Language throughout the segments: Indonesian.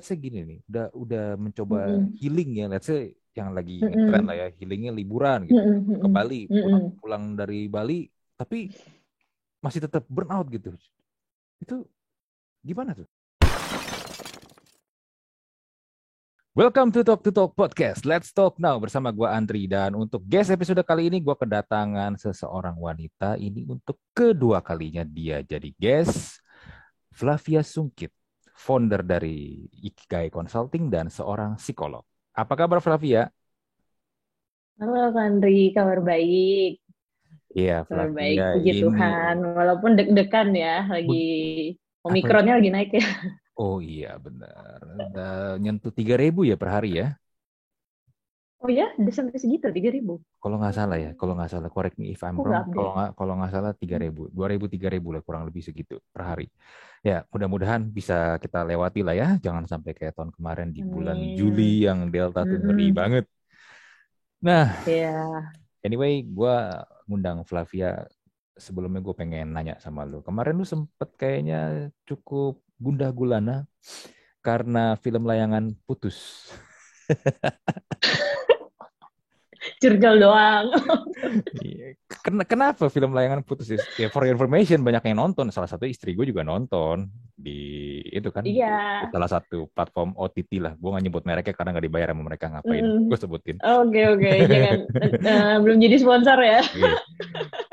let's say gini nih, udah mencoba Mm-mm. healing ya, let's say yang lagi ngetren lah Mm-mm. ya, healingnya liburan gitu, Mm-mm. ke Mm-mm. Bali, pulang Mm-mm. pulang dari Bali, tapi masih tetap burnout gitu. Itu gimana tuh? Welcome to Talk Podcast. Let's talk now bersama gua Andri, dan untuk guest episode kali ini gua kedatangan seseorang wanita ini untuk kedua kalinya dia jadi guest, Flavia Sungkit, founder dari Ikigai Consulting dan seorang psikolog. Apa kabar Flavia? Halo Fandri, kabar baik. Iya, Kabar baik, Flavia puji ini Tuhan. Walaupun deg-degan ya, lagi apa? Omikronnya lagi naik ya. Oh iya benar. Udah nyentuh 3.000 ya per hari ya. Oh ya, udah sampai segitu, 3.000. Kalau nggak salah ya, kalau nggak salah, correct me if I'm Aku wrong. nggak Kalau update. nggak kalau nggak salah 3.000, 2.000, 3.000 lah kurang lebih segitu per hari. Ya, mudah-mudahan bisa kita lewati lah ya. Jangan sampai kayak tahun kemarin di bulan Amin. Juli yang Delta tuh ngeri Mm-mm. banget. Nah, Ya, anyway, gue ngundang Flavia. Sebelumnya gue pengen nanya sama lu. Kemarin lu sempet kayaknya cukup gundah gulana karena film layangan putus. curcol doang. Iya. Kenapa film layangan putus? Ya, for your information, banyak yang nonton. Salah satu istri gue juga nonton di itu kan, Iya. di salah satu platform OTT lah. Gue nggak nyebut mereknya karena nggak dibayar sama mereka, ngapain? Mm-mm. Gue sebutin. Oke, oke. Jangan, belum jadi sponsor ya. Iya.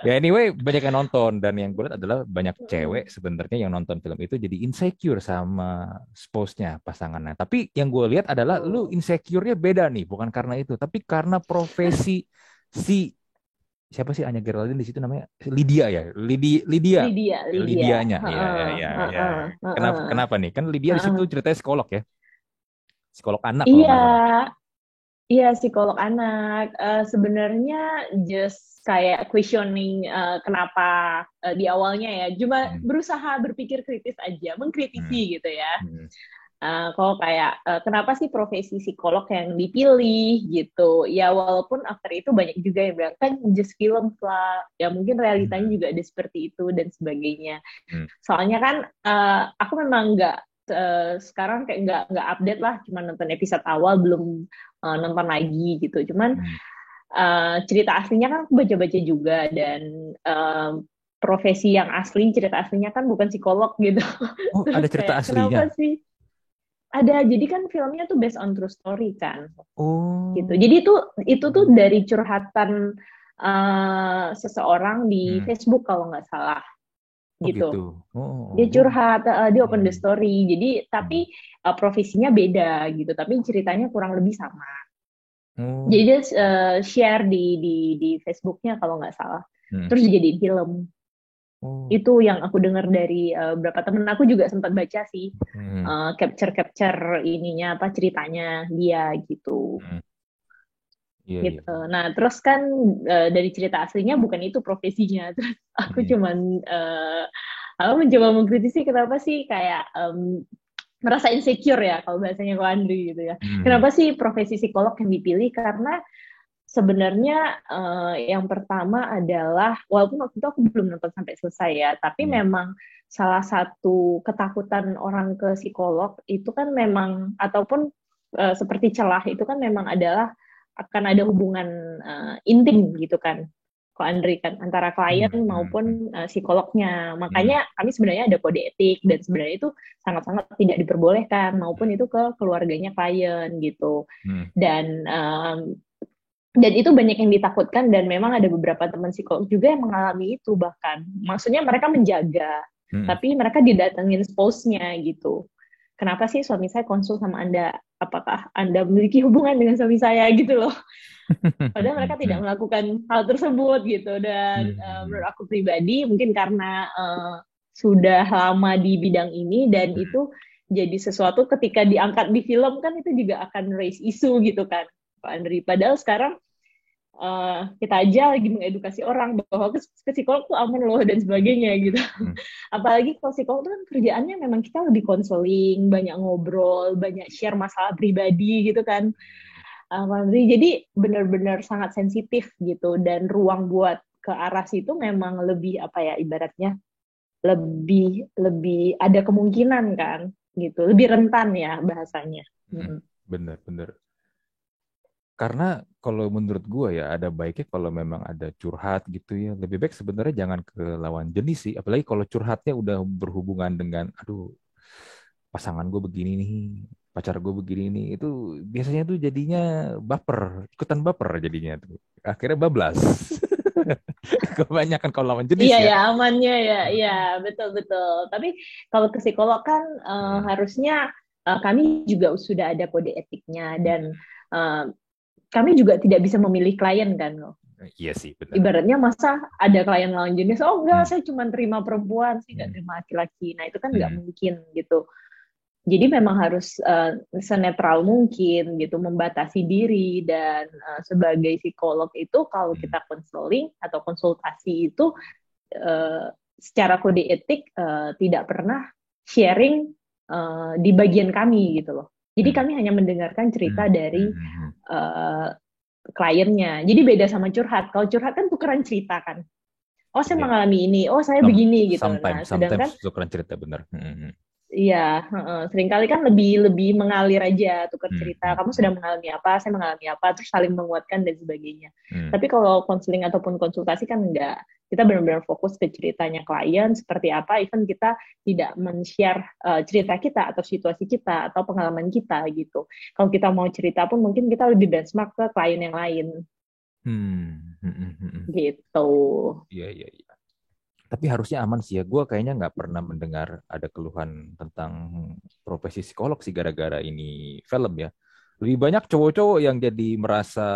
Ya anyway, banyak yang nonton, dan yang gue lihat adalah banyak cewek Mm-mm. sebenarnya yang nonton film itu jadi insecure sama spouse-nya, pasangannya. Tapi yang gue lihat adalah lu Oh. insecure-nya beda nih, bukan karena itu, tapi karena profesi si siapa sih Anya Geraldine di situ namanya, Lydia ya, Lydia, Lydia, Lydia. Lydianya, ya ya Heeh, ya ya. heeh, Kenapa heeh, kenapa nih? Kan Lydia di situ heeh. ceritanya psikolog ya, psikolog anak kalau Iya, nggak salah. iya, psikolog anak. Sebenarnya just kayak questioning kenapa di awalnya ya. Cuma Hmm, berusaha berpikir kritis aja, hmm, mengkritisi gitu ya. hmm, Kalau kayak kenapa sih profesi psikolog yang dipilih gitu? Ya walaupun after itu banyak juga yang bilang kan just film lah. Ya mungkin realitanya hmm, juga ada seperti itu dan sebagainya. hmm, Soalnya kan aku memang nggak sekarang kayak nggak update lah, cuma nonton episode awal belum nonton lagi gitu. Cuman hmm. cerita aslinya kan aku baca-baca juga dan profesi yang asli cerita aslinya kan bukan psikolog gitu. Oh, ada Terus cerita kayak aslinya. kenapa sih? Ada, jadi kan filmnya tuh based on true story kan gitu. Oh, Jadi itu tuh dari curhatan seseorang di hmm. Facebook kalau nggak salah Oh gitu. gitu. Oh, Dia gue. curhat, dia open the Hmm, story. Jadi hmm. tapi profesinya beda gitu, tapi ceritanya kurang lebih sama. Jadi Oh, dia share di Facebooknya kalau nggak salah. hmm. Terus dijadiin film. Oh, Itu yang aku dengar dari beberapa temen aku juga sempat baca sih, hmm, capture ininya apa ceritanya dia gitu. hmm. Iya iya. Gitu. Nah, terus kan dari cerita aslinya bukan itu profesinya. Terus aku Hmm, cuman aku mencoba mengkritisi kenapa sih kayak merasa insecure ya kalau bahasanya Ko Andri gitu ya. hmm, Kenapa sih profesi psikolog yang dipilih? Karena sebenarnya yang pertama adalah walaupun waktu itu aku belum nonton sampai selesai ya, tapi hmm, memang salah satu ketakutan orang ke psikolog itu kan memang ataupun seperti celah itu kan memang adalah akan ada hubungan intim gitu kan. Ko Andri kan antara klien hmm, hmm, hmm, maupun psikolognya. hmm, Makanya kami sebenarnya ada kode etik dan sebenarnya itu sangat-sangat tidak diperbolehkan maupun itu ke keluarganya klien gitu. hmm, Dan itu banyak yang ditakutkan dan memang ada beberapa teman psikolog juga yang mengalami itu bahkan. Maksudnya mereka menjaga, hmm, tapi mereka didatengin spouse-nya gitu. Kenapa sih suami saya konsul sama Anda? Apakah Anda memiliki hubungan dengan suami saya gitu loh? Padahal hmm, mereka tidak hmm, melakukan hal tersebut gitu. Dan hmm, menurut aku pribadi mungkin karena sudah lama di bidang ini dan hmm, itu jadi sesuatu ketika diangkat di film kan itu juga akan raise isu gitu kan, Pak Andri. Padahal sekarang kita aja lagi mengedukasi orang bahwa ke psikolog tuh aman loh dan sebagainya gitu. hmm, Apalagi kalau psikolog tuh kan kerjaannya memang kita lebih konseling, banyak ngobrol, banyak share masalah pribadi gitu kan. Jadi benar-benar sangat sensitif gitu dan ruang buat ke arah situ memang lebih apa ya ibaratnya lebih lebih ada kemungkinan kan. gitu, lebih rentan ya bahasanya. Bener. Karena kalau menurut gue ya ada baiknya kalau memang ada curhat gitu ya. Lebih baik sebenarnya jangan ke lawan jenis sih. Apalagi kalau curhatnya udah berhubungan dengan, aduh pasangan gue begini nih, pacar gue begini nih. Itu biasanya tuh jadinya baper, ikutan baper jadinya tuh. Akhirnya bablas. Kebanyakan kalau lawan jenis Iya ya. ya, amannya ya, iya betul betul. Tapi kalau ke psikolog kan Hmm. harusnya kami juga sudah ada kode etiknya Hmm. dan eh, kami juga tidak bisa memilih klien kan loh. Iya sih, benar. Ibaratnya masa ada klien lawan jenis, oh Hmm. enggak, saya cuma terima perempuan, saya nggak Hmm. terima laki-laki. Nah itu kan nggak Hmm. mungkin gitu. Jadi memang harus senetral mungkin gitu, membatasi diri dan sebagai psikolog itu kalau Hmm. kita konseling atau konsultasi itu secara kode etik tidak pernah sharing di bagian kami gitu loh. Jadi Hmm. kami hanya mendengarkan cerita Hmm. dari Hmm. Hmm. uh, kliennya. Jadi beda sama curhat. Kalau curhat kan tukeran cerita kan. Oh saya Iya. mengalami ini, oh saya Some- begini gitu. Nah sometimes sedangkan tukeran cerita benar. Hmm. iya, seringkali kan lebih lebih mengalir aja tukar Hmm. cerita. Hmm. Kamu sudah mengalami apa, saya mengalami apa, terus saling menguatkan dan sebagainya. Hmm. Tapi kalau konseling ataupun konsultasi kan enggak. Kita benar-benar fokus ke ceritanya klien seperti apa, even kita tidak men-share cerita kita atau situasi kita atau pengalaman kita gitu. Kalau kita mau cerita pun mungkin kita lebih benchmark ke klien yang lain Hmm. Hmm. Hmm. Hmm. gitu. Iya, iya, iya. Tapi harusnya aman sih ya. Gue kayaknya nggak pernah mendengar ada keluhan tentang profesi psikolog sih gara-gara ini film ya. Lebih banyak cowok-cowok yang jadi merasa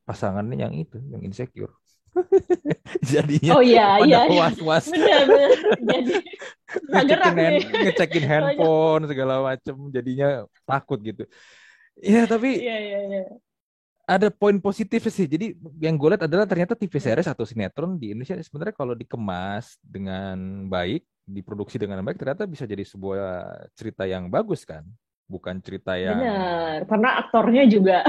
pasangannya yang itu, yang insecure. Jadinya Oh iya, pada iya, iya. was-was Benar-benar. Jadi nggak gerak nih. ngecekin Soalnya, handphone segala macem. Jadinya takut gitu. Iya, tapi iya, iya, iya. ada poin positif sih. Jadi yang gue lihat adalah ternyata TV Hmm. series atau sinetron di Indonesia sebenarnya kalau dikemas dengan baik, diproduksi dengan baik, ternyata bisa jadi sebuah cerita yang bagus kan. Bukan cerita yang Benar, karena aktornya juga,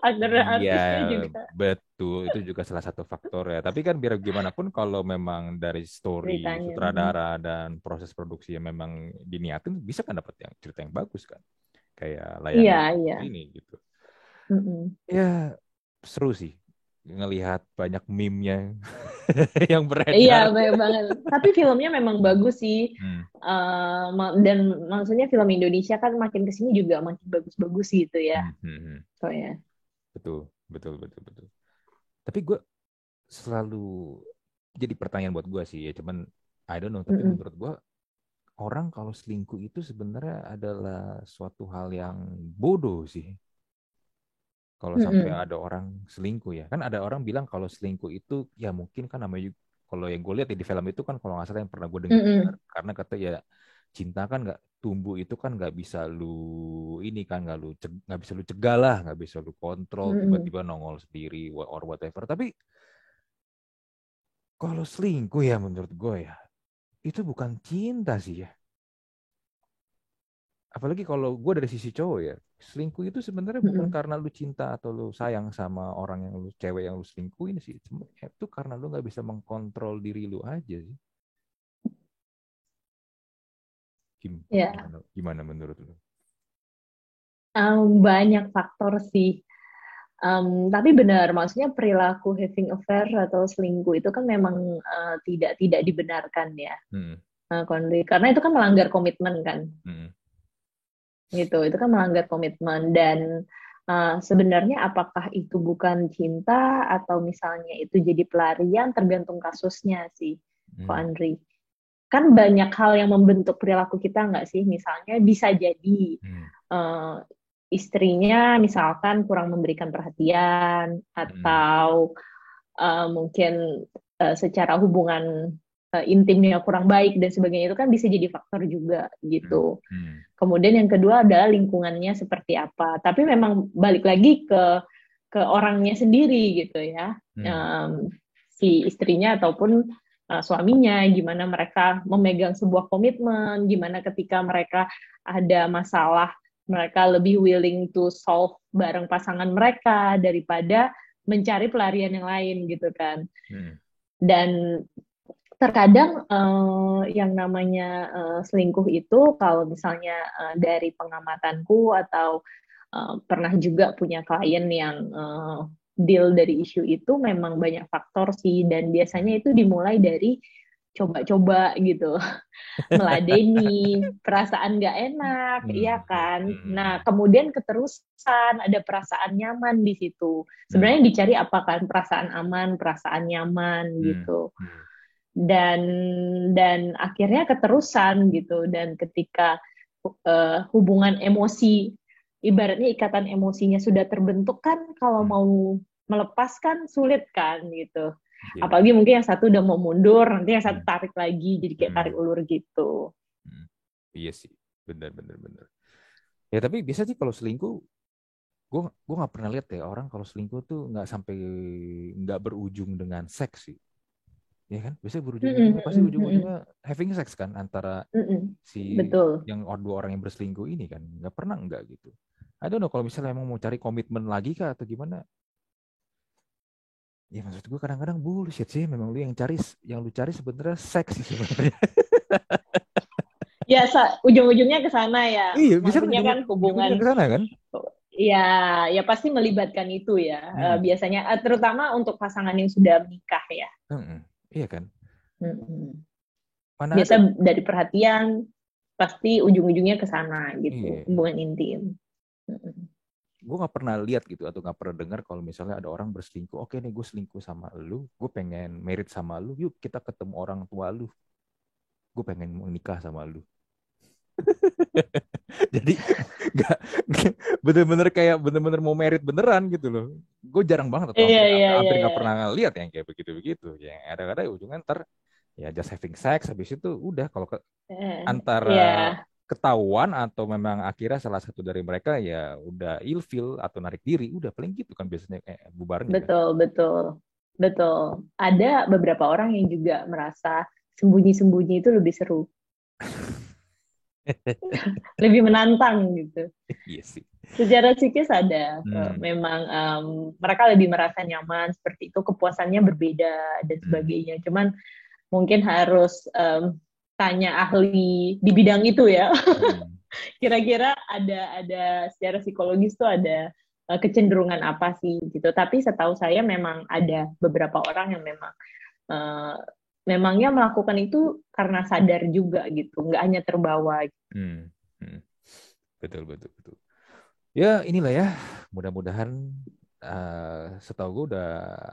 aktor dan iya artisnya juga betul itu juga salah satu faktor ya. Tapi kan biar gimana pun kalau memang dari story ceritanya. sutradara dan proses produksi yang memang diniatin bisa kan dapat yang cerita yang bagus kan. Kayak Iya, layangan iya. ini gitu. Mm-mm. Ya seru sih ngelihat banyak meme-nya yang Iya, beredar. banyak banget. Tapi filmnya memang Hmm. bagus sih. Hmm. Dan maksudnya film Indonesia kan makin kesini juga makin bagus-bagus gitu ya. Hmm. Hmm. Hmm. So ya. Betul. Tapi gue selalu jadi pertanyaan buat gue sih ya. Cuman I don't know. Tapi Mm-mm. menurut gue orang kalau selingkuh itu sebenarnya adalah suatu hal yang bodoh sih. Kalau sampai Mm-mm. ada orang selingkuh ya. Kan ada orang bilang kalau selingkuh itu ya mungkin kan namanya kalau yang gue lihat di film itu kan kalau nggak salah yang pernah gue dengar Mm-mm. karena kata ya cinta kan nggak tumbuh itu kan nggak bisa lu ini kan nggak bisa lu cegah lah nggak bisa lu kontrol Mm-mm. tiba-tiba nongol sendiri or whatever tapi kalau selingkuh ya menurut gue ya itu bukan cinta sih ya. Apalagi kalau gue dari sisi cowok ya, selingkuh itu sebenarnya bukan Mm-mm. karena lu cinta atau lu sayang sama orang yang lu cewek yang lu selingkuhin sih. Itu karena lu nggak bisa mengkontrol diri lu aja sih. Ya, Gimana menurut lu? banyak faktor sih. Tapi benar, maksudnya perilaku having affair atau selingkuh itu kan memang tidak dibenarkan ya, Hmm. Konri. Karena itu kan melanggar komitmen kan, Hmm. gitu. Itu kan melanggar komitmen dan sebenarnya apakah itu bukan cinta atau misalnya itu jadi pelarian tergantung kasusnya sih, Ko Hmm. Andri. Kan banyak hal yang membentuk perilaku kita nggak sih? Misalnya bisa jadi Hmm. eh, istrinya misalkan kurang memberikan perhatian Hmm. atau mungkin secara hubungan intimnya kurang baik dan sebagainya itu kan bisa jadi faktor juga Hmm. gitu. Hmm. Kemudian yang kedua adalah lingkungannya seperti apa. Tapi memang balik lagi ke orangnya sendiri gitu ya. Hmm. Um, si istrinya ataupun suaminya, gimana mereka memegang sebuah komitmen, gimana ketika mereka ada masalah, mereka lebih willing to solve bareng pasangan mereka daripada mencari pelarian yang lain gitu kan. Hmm. Dan terkadang yang namanya selingkuh itu kalau misalnya dari pengamatanku atau pernah juga punya klien yang deal dari isu itu memang banyak faktor sih dan Hmm. biasanya itu dimulai dari coba-coba gitu meladeni, perasaan nggak enak, iya Hmm. kan? Nah, Hmm. kemudian keterusan ada perasaan nyaman di situ. Hmm. Sebenarnya yang dicari apa kan? Perasaan aman, perasaan nyaman Hmm. gitu. Hmm. Dan akhirnya keterusan gitu. Dan ketika hubungan emosi, ibaratnya ikatan emosinya sudah terbentuk kan, kalau Hmm. mau melepaskan sulit kan gitu. Iya. Apalagi mungkin yang satu udah mau mundur, nanti yang satu Hmm. tarik lagi, jadi kayak tarik Hmm. ulur gitu. Hmm. Iya sih, benar benar benar. Ya tapi bisa sih kalau selingkuh, gue nggak pernah lihat ya orang kalau selingkuh tuh nggak sampai nggak berujung dengan seks sih, ya kan? Biasanya berujung-ujungnya pasti Mm-mm, mm-mm, ujung-ujungnya having sex kan antara mm-mm. si Betul. yang dua orang yang berselingkuh ini kan, nggak pernah nggak gitu. I don't know kalau misalnya emang mau cari komitmen lagi kah atau gimana. Ya maksud gue kadang-kadang bullshit sih, memang lu yang lu cari sebenarnya seks sih sebenarnya. Ya, ujung-ujungnya ke sana ya. Iya, bisa kan Maksudnya kan ujung-ujungnya hubungan ke sana kan? ya ya pasti melibatkan itu ya. Hmm. Biasanya terutama untuk pasangan yang sudah menikah ya. Hmm. Iya kan? Mm-mm. Mana Biasa ada? dari perhatian pasti ujung-ujungnya ke sana gitu, Iya. hubungan intim. Mm-mm. Gue nggak pernah lihat gitu atau nggak pernah dengar kalau misalnya ada orang berselingkuh. Oke nih gue selingkuh sama lu, gue pengen merit sama lu, yuk kita ketemu orang tua lu, gue pengen menikah sama lu. Jadi nggak bener-bener kayak bener-bener mau merit beneran gitu loh. Gue jarang banget atau Iya hampir iya iya hampir nggak iya. pernah lihat yang kayak begitu-begitu. Yang ada-ada ujungnya ntar ya just having sex, habis itu udah kalau antara Iya, ketahuan atau memang akhirnya salah satu dari mereka ya udah ilfil atau narik diri, udah paling gitu kan biasanya bubarnya kan. betul betul betul. Ada beberapa orang yang juga merasa sembunyi-sembunyi itu lebih seru, lebih menantang gitu. Iya sih. Secara psikis ada, Hmm. memang mereka lebih merasa nyaman seperti itu, kepuasannya berbeda dan Hmm. sebagainya. Cuman mungkin harus tanya ahli di bidang itu ya. Hmm. Kira-kira ada secara psikologis tuh ada kecenderungan apa sih gitu. Tapi setahu saya memang ada beberapa orang yang memang eh, memangnya melakukan itu karena sadar juga gitu, nggak hanya terbawa. Hmm. Hmm. Betul, betul, betul. Ya inilah ya, mudah-mudahan setahu gue udah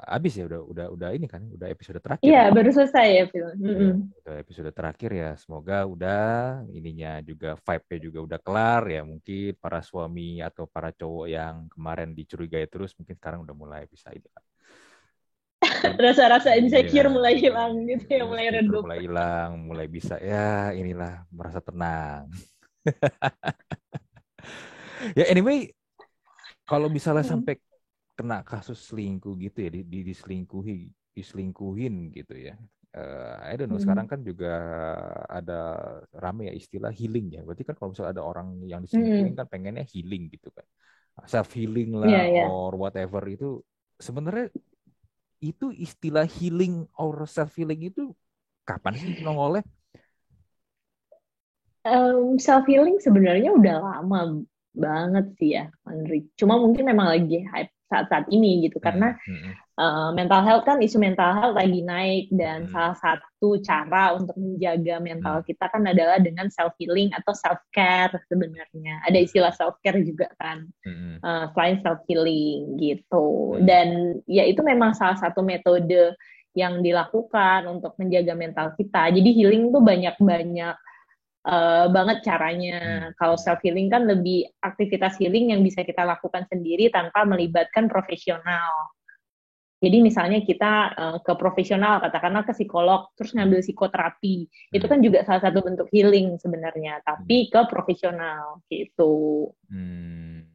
habis ya, udah ini kan, udah episode terakhir Iya, ya. baru selesai ya film. Ya, Mm-mm. udah episode terakhir ya. Semoga udah ininya juga vibe-nya juga udah kelar ya. Mungkin para suami atau para cowok yang kemarin dicurigai terus mungkin sekarang udah mulai bisa ini kan. Rasa-rasa Iya, insecure mulai hilang gitu ya, mulai insecure redup. mulai hilang, mulai bisa ya inilah merasa tenang. Ya anyway, kalau misalnya Hmm. sampai kena kasus selingkuh gitu ya, diselingkuhin gitu ya. I don't know, sekarang Hmm. kan juga ada rame ya istilah healing ya. Berarti kan kalau misalnya ada orang yang diselingkuhin Hmm. kan pengennya healing gitu kan. Self healing Iya, lah iya. or whatever itu sebenarnya itu istilah healing or self healing itu kapan sih nongolnya? Self healing sebenarnya udah lama banget sih ya, Andri. Cuma mungkin memang lagi hype saat-saat ini gitu karena Hmm, hmm, mental health kan, isu mental health lagi naik dan hmm, salah satu cara untuk menjaga hmm, mental kita kan adalah dengan self healing atau self care sebenarnya. Ada istilah self care juga kan. hmm, Selain self healing gitu. hmm, Dan ya itu memang salah satu metode yang dilakukan untuk menjaga mental kita. Jadi healing tuh banyak-banyak banget caranya. hmm, Kalau hmm, self healing kan lebih aktivitas healing yang bisa kita lakukan sendiri tanpa melibatkan profesional. Jadi misalnya kita ke profesional, katakanlah ke psikolog, terus hmm, ngambil psikoterapi, itu hmm, kan juga salah satu bentuk healing sebenarnya, hmm, tapi ke profesional gitu. hmm.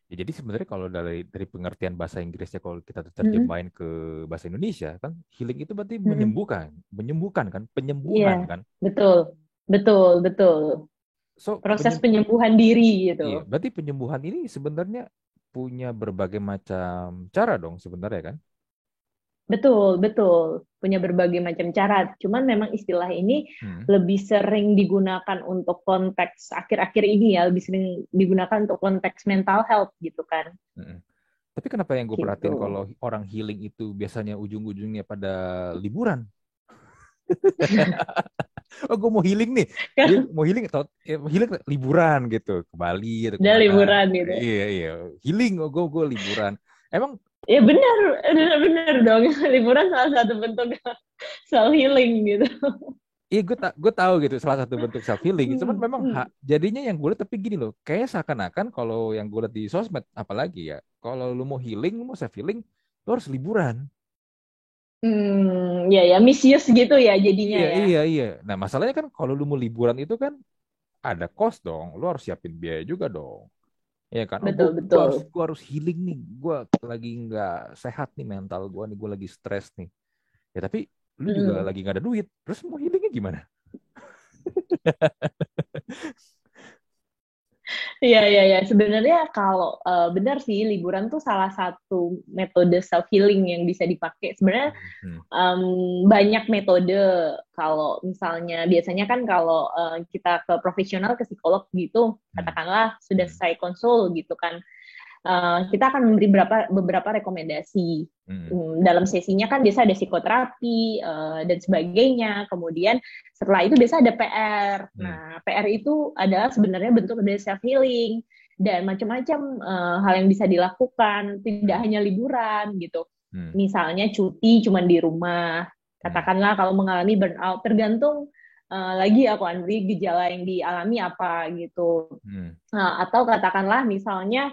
Ya, jadi sebenarnya kalau dari pengertian bahasa Inggrisnya kalau kita Mm-mm. terjemahin ke bahasa Indonesia kan healing itu berarti Mm-mm. menyembuhkan kan, Iya, penyembuhan kan. betul, betul, betul. So Proses penyembuhan diri gitu. iya, berarti penyembuhan ini sebenarnya punya berbagai macam cara dong sebenarnya kan. Betul, betul. Punya berbagai macam cara. Cuman memang istilah ini Hmm. lebih sering digunakan untuk konteks akhir-akhir ini ya, lebih sering digunakan untuk konteks mental health gitu kan. Hmm. Tapi kenapa yang gue Gitu. perhatiin kalau orang healing itu biasanya ujung-ujungnya pada liburan? Oh, gue mau healing nih. Dia mau healing atau healing liburan gitu ke Bali atau Udah kemana? liburan gitu. Iya iya, healing. Oh, gue liburan. Emang Ya benar, benar dong. Liburan salah satu bentuk self healing gitu. iya gue tahu gitu salah satu bentuk self healing. Cuman Hmm, memang hmm. jadinya yang gue lihat tapi gini loh, kayak seakan-akan kalau yang gue lihat di sosmed apalagi ya, kalau lu mau healing, lu mau self healing, lu harus liburan. Ya ya, misuse gitu ya jadinya Iya ya. iya iya. Nah masalahnya kan kalau lu mau liburan itu kan ada cost dong, lu harus siapin biaya juga dong. Ya kan, oh Betul, betul. gua harus healing nih, gua lagi nggak sehat nih mental gua nih, gua lagi stres nih. Ya tapi lu juga Hmm. lagi nggak ada duit, terus mau healingnya gimana? Iya, iya, iya. Sebenarnya kalau benar sih, liburan tuh salah satu metode self healing yang bisa dipakai. Sebenarnya Hmm, banyak metode. Kalau misalnya biasanya kan kalau kita ke profesional, ke psikolog gitu, hmm, katakanlah sudah hmm, selesai konsul gitu kan, kita akan memberi beberapa rekomendasi. hmm, Dalam sesinya kan biasa ada psikoterapi dan sebagainya. Kemudian setelah itu biasa ada PR. hmm, Nah, PR itu adalah sebenarnya bentuk dari self healing dan macam-macam hal yang bisa dilakukan, tidak hmm, hanya liburan gitu. hmm, Misalnya cuti cuman di rumah. hmm, Katakanlah kalau mengalami burnout, tergantung lagi aku Andri gejala yang dialami apa gitu. hmm, Atau katakanlah misalnya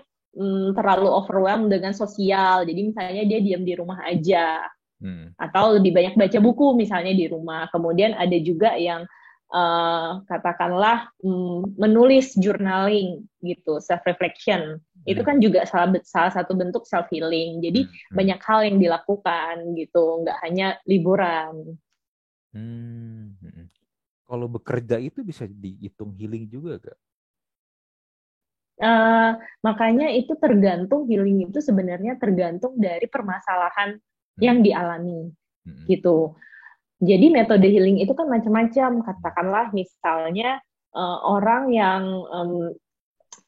terlalu overwhelmed dengan sosial, jadi misalnya dia diam di rumah aja, hmm, atau lebih banyak baca buku misalnya di rumah. Kemudian ada juga yang katakanlah menulis journaling gitu, self reflection. Itu hmm, kan juga salah satu bentuk self healing. Jadi hmm, hmm, banyak hal yang dilakukan gitu, nggak hanya liburan. hmm, hmm. Kalau bekerja itu bisa dihitung healing juga gak? Uh, Makanya itu tergantung healing itu sebenarnya tergantung dari permasalahan Hmm, yang dialami hmm, gitu. Jadi metode healing itu kan macam-macam. hmm, Katakanlah misalnya orang yang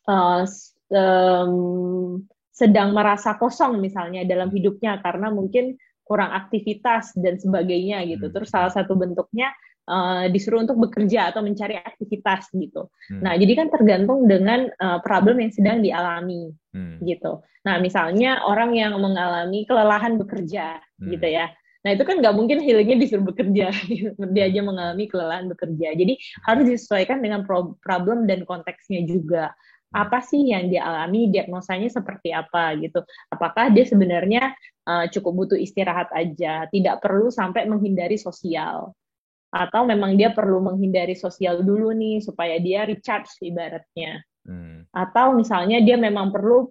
uh, sedang merasa kosong misalnya dalam hmm, hidupnya karena mungkin kurang aktivitas dan sebagainya gitu. hmm, Terus salah hmm, satu bentuknya disuruh untuk bekerja atau mencari aktivitas gitu. hmm, Nah, jadi kan tergantung dengan problem yang sedang dialami hmm, gitu. Nah, misalnya orang yang mengalami kelelahan bekerja gitu hmm, ya. Nah, itu kan nggak mungkin healingnya disuruh bekerja. Dia hmm, aja hmm, mengalami kelelahan bekerja. Jadi harus disesuaikan dengan problem dan konteksnya juga hmm. apa sih yang dia alami, diagnosanya seperti apa gitu. Apakah dia sebenarnya cukup butuh istirahat aja, tidak perlu sampai menghindari sosial. Atau memang dia perlu menghindari sosial dulu nih supaya dia recharge ibaratnya. Hmm. Atau misalnya dia memang perlu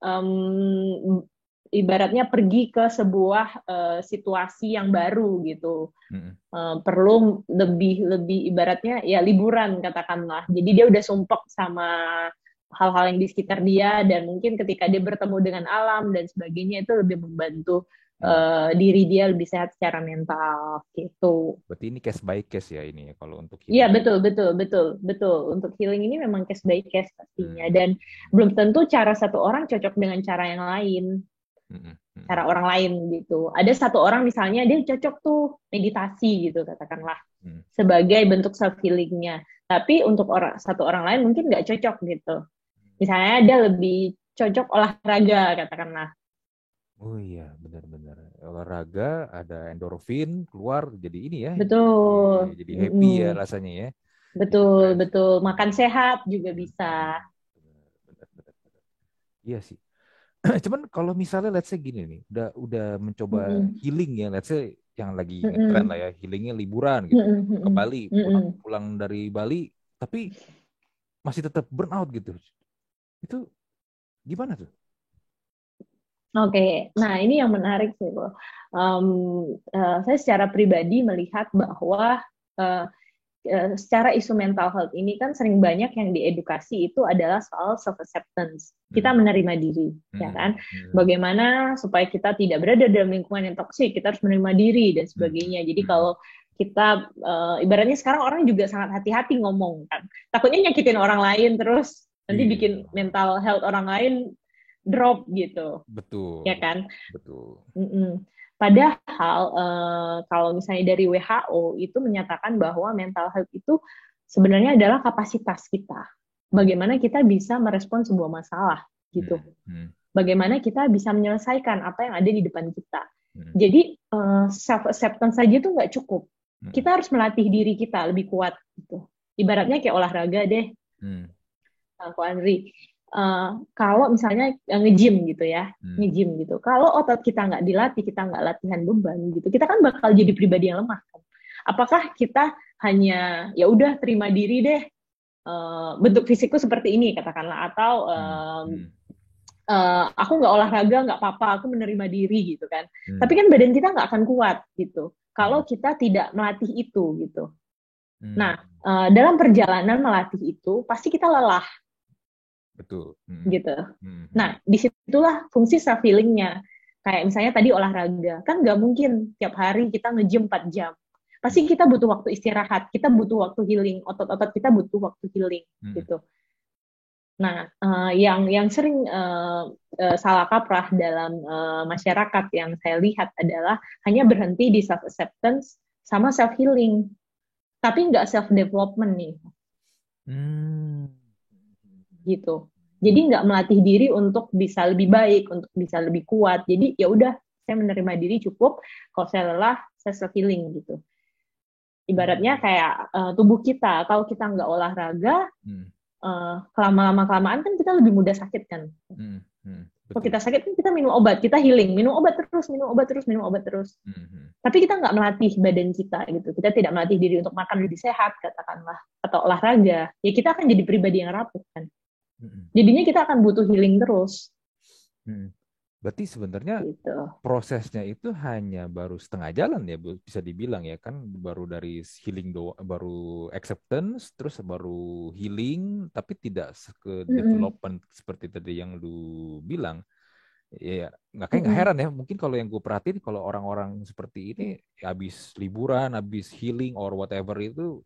um, ibaratnya pergi ke sebuah situasi yang baru gitu. Hmm. Perlu lebih lebih ibaratnya ya liburan katakanlah. Jadi dia udah sumpek sama hal-hal yang di sekitar dia dan mungkin ketika dia bertemu dengan alam dan sebagainya itu lebih membantu Hmm. diri dia lebih sehat secara mental gitu. Berarti ini case by case ya ini ya kalau untuk Iya healing. betul betul betul betul untuk healing ini memang case by case pastinya Hmm. dan belum tentu cara satu orang cocok dengan cara yang lain, Hmm. Hmm. cara orang lain gitu. Ada satu orang misalnya dia cocok tuh meditasi gitu katakanlah Hmm. sebagai bentuk self healingnya. Tapi untuk satu orang lain mungkin nggak cocok gitu. Misalnya dia lebih cocok olahraga katakanlah. Oh iya, benar-benar. Olahraga ada endorfin keluar jadi ini ya. Betul. Jadi happy ya Mm-mm. rasanya ya. Jadi Betul, fresh. betul. Makan Hmm. sehat juga Hmm. bisa. Hmm. Benar, benar, benar. Iya sih. Cuman kalau misalnya let's say gini nih, udah mencoba Mm-mm. healing ya, let's say yang lagi ngetren lah Mm-mm. ya, healingnya liburan gitu. Mm-mm. Ke Mm-mm. Bali, pulang Mm-mm. pulang dari Bali tapi masih tetap burnout gitu. Itu gimana tuh? Oke, nah ini yang menarik sih, Bro. Saya secara pribadi melihat bahwa uh, secara isu mental health ini kan sering banyak yang diedukasi itu adalah soal self acceptance. Kita menerima diri, ya kan? Bagaimana supaya kita tidak berada dalam lingkungan yang toksik, kita harus menerima diri dan sebagainya. Jadi kalau kita ibaratnya sekarang orang juga sangat hati-hati ngomong kan. Takutnya nyakitin orang lain terus nanti bikin mental health orang lain drop gitu. Betul. Ya kan? Betul. Padahal kalau misalnya dari WHO itu menyatakan bahwa mental health itu sebenarnya adalah kapasitas kita. Bagaimana kita bisa merespon sebuah masalah gitu. Bagaimana kita bisa menyelesaikan apa yang ada di depan kita. Jadi self acceptance saja itu nggak cukup. Kita harus melatih diri kita lebih kuat gitu. Ibaratnya kayak olahraga deh. Ko Andri. Kalau misalnya nge-gym gitu ya, nge-gym gitu. Kalau otot kita nggak dilatih, kita nggak latihan beban gitu, kita kan bakal jadi pribadi yang lemah kan. Apakah kita hanya ya udah terima diri deh, bentuk fisikku seperti ini katakanlah, atau aku nggak olahraga nggak apa-apa, aku menerima diri gitu kan. Tapi kan badan kita nggak akan kuat gitu kalau kita tidak melatih itu gitu. Nah, dalam perjalanan melatih itu pasti kita lelah. Betul. Gitu. Nah, disitulah fungsi self healingnya. Kayak misalnya tadi olahraga, kan nggak mungkin tiap hari kita nge-gym 4 jam. Pasti kita butuh waktu istirahat, kita butuh waktu healing, otot-otot kita butuh waktu healing, gitu. Nah, yang sering salah kaprah dalam masyarakat yang saya lihat adalah hanya berhenti di self acceptance sama self healing, tapi nggak self development nih. Gitu. Jadi nggak melatih diri untuk bisa lebih baik, untuk bisa lebih kuat. Jadi ya udah, saya menerima diri cukup. Kalau saya lelah, saya self healing gitu. Ibaratnya kayak tubuh kita, kalau kita nggak olahraga, kelamaan kan kita lebih mudah sakit kan. Kalau kita sakit kan kita minum obat, kita healing, minum obat terus. Tapi kita nggak melatih badan kita gitu. Kita tidak melatih diri untuk makan lebih sehat katakanlah, atau olahraga. Ya kita akan jadi pribadi yang rapuh kan. Jadinya kita akan butuh healing terus. Berarti sebenarnya gitu. Prosesnya itu hanya baru setengah jalan ya, bisa dibilang ya kan, baru dari healing baru acceptance, terus baru healing, tapi tidak ke development seperti tadi yang lu bilang. Ya nggak heran ya, mungkin kalau yang gue perhatiin kalau orang-orang seperti ini habis liburan, habis healing or whatever itu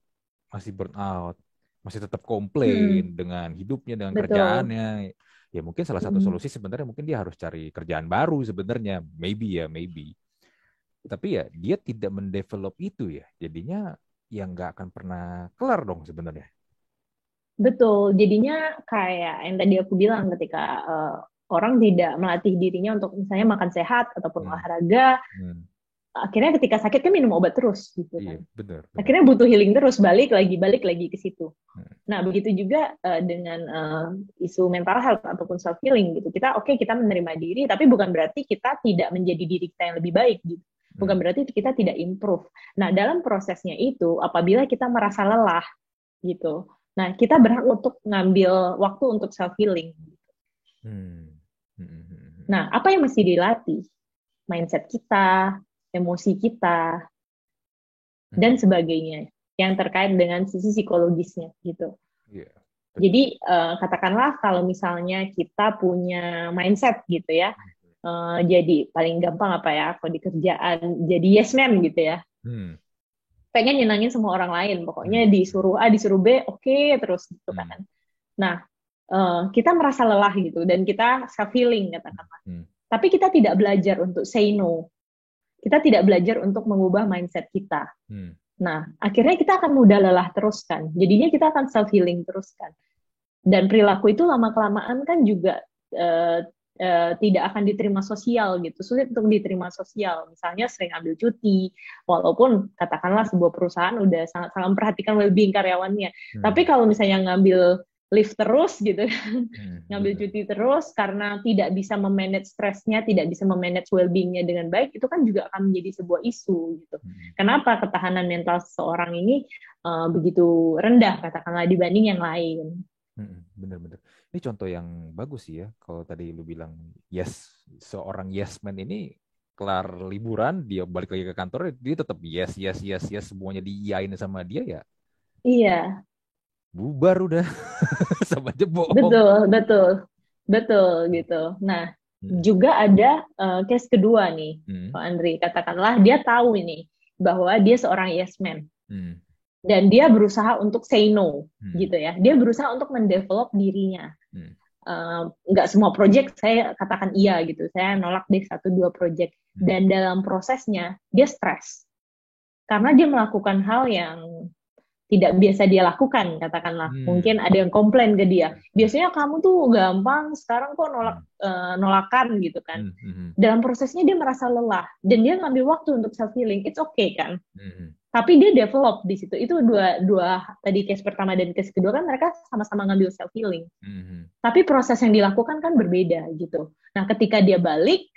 masih burn out, masih tetap komplain dengan hidupnya, dengan kerjaannya. Ya mungkin salah satu solusi sebenarnya mungkin dia harus cari kerjaan baru sebenarnya, maybe. Tapi ya dia tidak mendevelop itu ya, jadinya yang nggak akan pernah kelar dong sebenarnya. Betul, jadinya kayak yang tadi aku bilang ketika orang tidak melatih dirinya untuk misalnya makan sehat ataupun olahraga, akhirnya ketika sakit kan minum obat terus gitu kan. Benar. Akhirnya butuh healing terus, balik lagi ke situ. Nah, begitu juga dengan isu mental health ataupun self healing gitu. Kita menerima diri, tapi bukan berarti kita tidak menjadi diri kita yang lebih baik gitu. Bukan berarti kita tidak improve. Nah, dalam prosesnya itu apabila kita merasa lelah gitu. Nah, kita berhak untuk ngambil waktu untuk self healing. Nah, apa yang mesti dilatih? Mindset kita, emosi kita, dan sebagainya yang terkait dengan sisi psikologisnya gitu. Jadi katakanlah kalau misalnya kita punya mindset gitu ya, jadi paling gampang apa ya, kalau di kerjaan jadi yes man gitu ya, pengen nyenangin semua orang lain, pokoknya disuruh A disuruh B oke, terus gitu kan. Nah kita merasa lelah gitu dan kita self healing katakanlah, tapi kita tidak belajar untuk say no. Kita tidak belajar untuk mengubah mindset kita. Nah, akhirnya kita akan mudah lelah terus kan. Jadinya kita akan self-healing terus kan. Dan perilaku itu lama-kelamaan kan juga tidak akan diterima sosial gitu. Sulit untuk diterima sosial. Misalnya sering ambil cuti, walaupun katakanlah sebuah perusahaan udah sangat-sangat memperhatikan well-being karyawannya. Tapi kalau misalnya ngambil lift terus gitu kan, ngambil cuti terus karena tidak bisa memanage stresnya, tidak bisa memanage well-beingnya dengan baik, itu kan juga akan menjadi sebuah isu gitu. Kenapa ketahanan mental seseorang ini begitu rendah katakanlah dibanding yang lain? Bener-bener. Ini contoh yang bagus sih ya. Kalau tadi lu bilang seorang yes man ini kelar liburan, dia balik lagi ke kantor, dia tetap yes, semuanya diiyain sama dia ya. Iya, bubar udah. Sama aja bohong. betul, betul, betul gitu. Nah, Hmm. juga ada case kedua nih, Hmm. Pak Andri. Katakanlah dia tahu ini bahwa dia seorang yes man Hmm. dan dia berusaha untuk say no, Hmm. gitu ya. Dia berusaha untuk mendevelop dirinya. Hmm. Nggak semua project saya katakan iya gitu. Saya nolak deh satu dua project. Hmm. Dan dalam prosesnya dia stres karena dia melakukan hal yang tidak biasa dia lakukan, katakanlah. Mungkin Hmm. ada yang komplain ke dia. Hmm. Biasanya kamu tuh gampang, sekarang kok Hmm. nolakan gitu kan. Hmm. Hmm. Dalam prosesnya dia merasa lelah dan dia ngambil waktu untuk self healing. It's okay kan. Hmm. Tapi dia develop di situ. Itu dua dua tadi case pertama dan case kedua kan mereka sama-sama ngambil self healing. Hmm. Tapi proses yang dilakukan kan berbeda gitu. Nah, ketika dia balik,